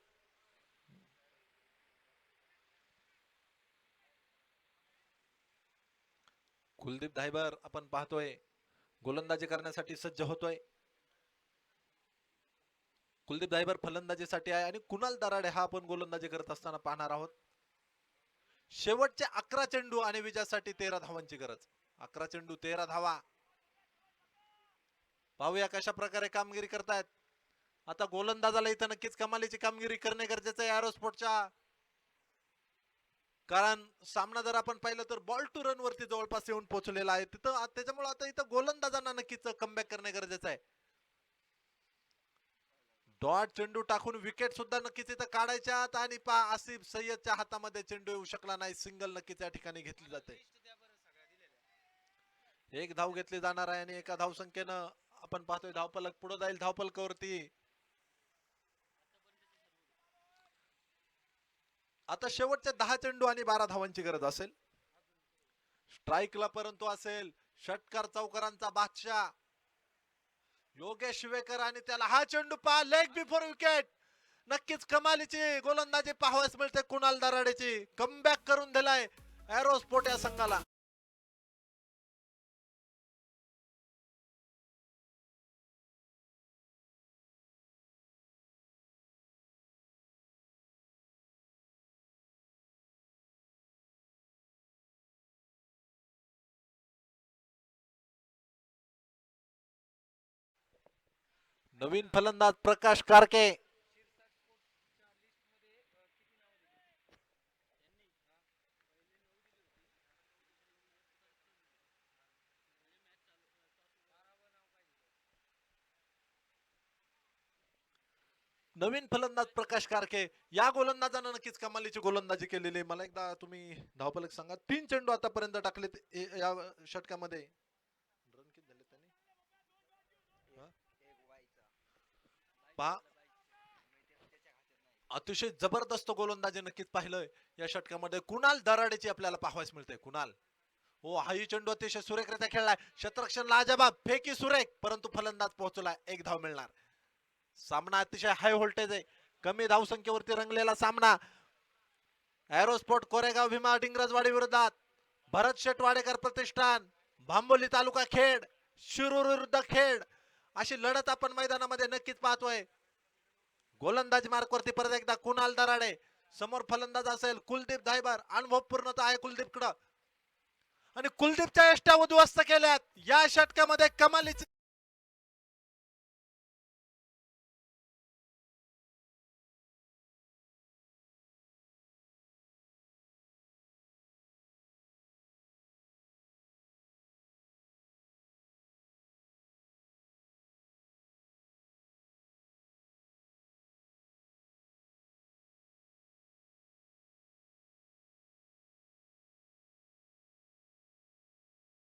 कुलदीप धायबर आपण पाहतोय गोलंदाजी करण्यासाठी सज्ज होतोय. कुलदीप धायबर फलंदाजीसाठी आहे आणि कुणाल दराडे हा आपण गोलंदाजी करत असताना पाहणार आहोत. शेवटचे 11 चेंडू आणि विजयासाठी 13 धावांची गरज. 11 चेंडू 13 धावा. पाहूया कशा प्रकारे कामगिरी करतायत. आता गोलंदाजाला इथं नक्कीच कमालीची कामगिरी करणे गरजेचं आहे एरोस्पोर्टच्या, कारण सामना जर आपण पाहिलं तर बॉल टू रन वरती जवळपास येऊन पोहोचलेला आहे तिथं. त्याच्यामुळे आता इथं गोलंदाजांना नक्कीच कमबॅक करणे गरजेचं आहे. डॉट चेंडू टाकून विकेट सुद्धा नक्कीच इथं काढायच्यात आणि आसिफ सय्यदच्या हातामध्ये चेंडू येऊ शकला नाही. सिंगल नक्कीच या ठिकाणी घेतली जाते. एक धाव घेतली जाणार आहे आणि एका धावसंख्येनं आपण पाहतोय धावफलक पुढे जाईल धावफलकावरती. आता शेवटचे 10 चेंडू आणि 12 धावांची गरज असेल स्ट्राईकला, परंतु असेल षटकार चौकारांचा बादशाह योगेश शिवेकर आणि त्याला हा चेंडू पहा लेग बिफोर विकेट. नक्कीच कमालीची गोलंदाजी पाहावयास मिळते कुणाल दराडेची. कमबॅक करून दिलाय एरोस्पोर्ट या संघाला. नवीन फलंदाज प्रकाश कारके. नवीन फलंदाज प्रकाश कारके. या गोलंदाजानं नक्कीच कमालीची गोलंदाजी केलेली. मला एकदा तुम्ही धावफलक सांगा. 3 चेंडू आतापर्यंत टाकलेत या षटकामध्ये. रन किती झाले त्यांनी? पहा अतिशय जबरदस्त गोलंदाजी नक्कीच पाहिलंय या षटकामध्ये. कुणाल दराडेची आपल्याला पाहावयास मिळते. कुणाल हो हाही चेंडू अतिशय सुरेखरित्या खेळलाय. क्षेत्ररक्षण लाजबाब, फेकी सुरेख, परंतु फलंदाज पोहोचलाय. एक धाव मिळणार. सामना अतिशय हाय व्होल्टेज आहे. कमी धावसंख्येवरती रंगलेला सामना. एरोस्पोर्ट कोरेगाव भीमा डिंगरजवाडी विरोधात भरत शेट वाडेकर प्रतिष्ठान भांबोली तालुका खेड शिरूर विरुद्ध खेड अशी लढत आपण मैदानामध्ये नक्कीच पाहतोय. गोलंदाजी मार्कवरती परत एकदा कुणाल दराडे. समोर फलंदाज असेल कुलदीप धायबर. अनुभव पूर्णतः आहे कुलदीपकडं आणि कुलदीपच्या यष्ट्या उद्ध्वस्त केल्यात. या षटकामध्ये कमालीची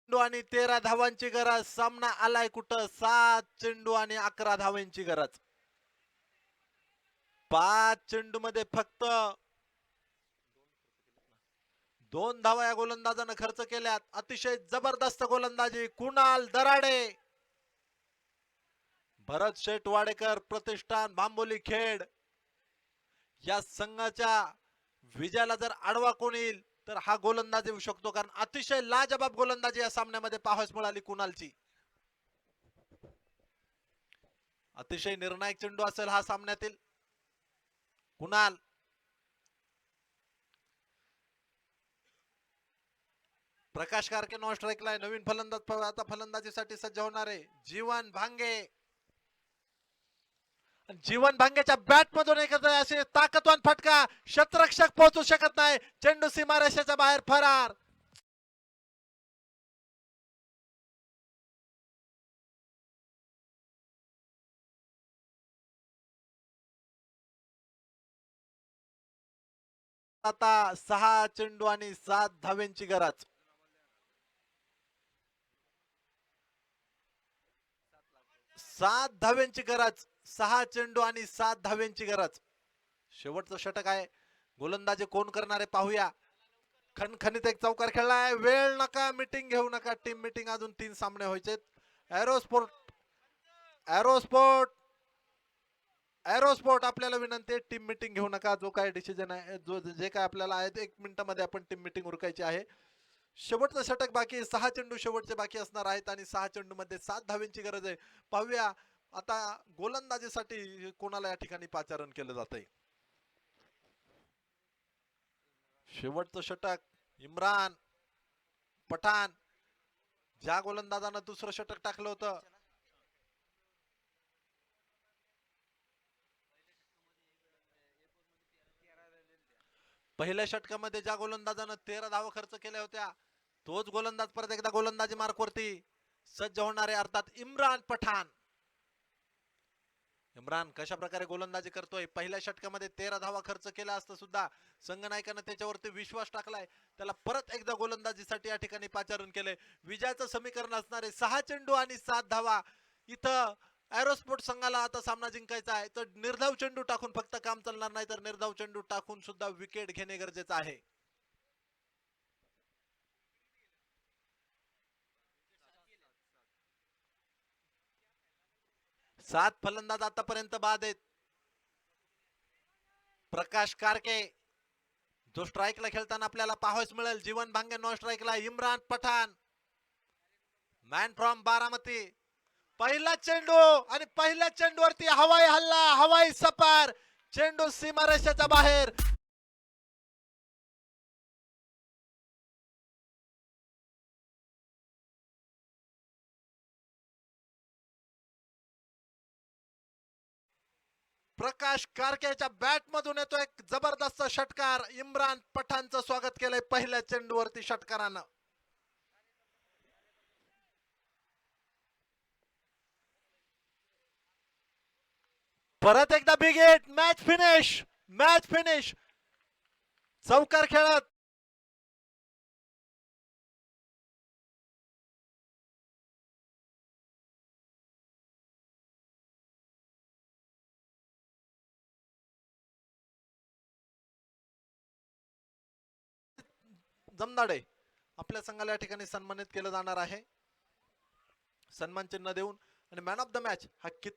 आणि 13 धावांची गरज. सामना आलाय कुठं 7 चेंडू आणि 11 धावांची गरज. 5 चेंडू मध्ये फक्त 2 धावा या गोलंदाजानं खर्च केल्यात. अतिशय जबरदस्त गोलंदाजी कुणाल दराडे. भरत शेट वाडेकर प्रतिष्ठान भांबोली खेड या संघाच्या विजयाला जर आडवा कोण येईल तर हा गोलंदाज येऊ शकतो. कारण अतिशय लाजबाब गोलंदाजी या सामन्यामध्ये पाहावयास मिळाली कुणालची. अतिशय निर्णायक चेंडू असेल हा सामन्यातील. कुणाल प्रकाश कारके नॉन स्ट्राईकला आहे. नवीन फलंदाज आता फलंदाजीसाठी सज्ज होणार आहे जीवन भांगे. जीवन भांगेच्या बॅट मधून एकत्र असे ताकदवान फटका. क्षेत्ररक्षक पोहोचू शकत नाही. चेंडू सीमारेषेच्या बाहेर फरार. आता 6 चेंडू आणि 7 धाव्यांची गरज. 7 धाव्यांची गरज. 6 चेंडू आणि 7 धाव्यांची गरज. शेवटचं षटक आहे. गोलंदाजी कोण करणारे पाहूया. खणखणीत एक चौकार खेळलाय. वेळ नका, मीटिंग घेऊ नका. टीम मीटिंग अजून 3 सामने व्हायचे. एरोस्पोर्ट एरोस्पोर्ट एरोस्पोर्ट आपल्याला विनंती आहे टीम मीटिंग घेऊ नका. जो काय डिसिजन आहे जे काय आपल्याला आहे 1 मिनिटामध्ये आपण टीम मीटिंग उरकायची आहे. शेवटचं षटक बाकी. 6 चेंडू शेवटचे बाकी असणार आहेत आणि 6 चेंडू मध्ये 7 धाव्यांची गरज आहे. पाहूया आता गोलंदाजीसाठी कोणाला या ठिकाणी पाचारण केलं जातंय. शेवटचं षटक इम्रान पठाण. ज्या गोलंदाजानं दुसरं षटक टाकलं होतं पहिल्या षटकामध्ये, ज्या गोलंदाजानं 13 धावा खर्च केल्या होत्या तोच गोलंदाज परत एकदा गोलंदाजी मार्कवरती सज्ज होणारे अर्थात इम्रान पठाण. इम्रान कशा प्रकारे गोलंदाजी करतोय. पहिल्या षटकामध्ये 13 धावा खर्च केला असता सुद्धा संघनायकानं त्याच्यावरती विश्वास टाकलाय. त्याला परत एकदा गोलंदाजीसाठी या ठिकाणी पाचारण केलंय. विजयाचं समीकरण असणारे 6 चेंडू आणि 7 धावा. इथं एरोस्पोर्ट संघाला आता सामना जिंकायचा आहे, तर निर्धाव चेंडू टाकून फक्त काम चालणार नाही, तर निर्धाव चेंडू टाकून सुद्धा विकेट घेणे गरजेचं आहे. 7 फलंदाज आतापर्यंत बाद आहेत. प्रकाश कारके जो स्ट्राईकला खेळताना आपल्याला पाहावयास मिळेल. जीवन भांगे नॉन स्ट्राईकला. Imran Pathan man from Baramati. पहिला चेंडू आणि पहिल्या चेंडूवरती हवाई हल्ला, हवाई सपार. चेंडू सीमारेषेच्या बाहेर. प्रकाश कारकेच्या बॅट मधून येतो एक जबरदस्त षटकार. इम्रान पठाणचं स्वागत केलंय पहिल्या चेंडूवरती षटकारानं. परत एकदा big hit. Match finish, match finish. चौकार खेळत जमनाडे आपल्या संघाला या ठिकाणी सन्मानित केलं जाणार आहे. सन्मान चिन्ह देऊन आणि मॅन ऑफ द मॅच हा किताब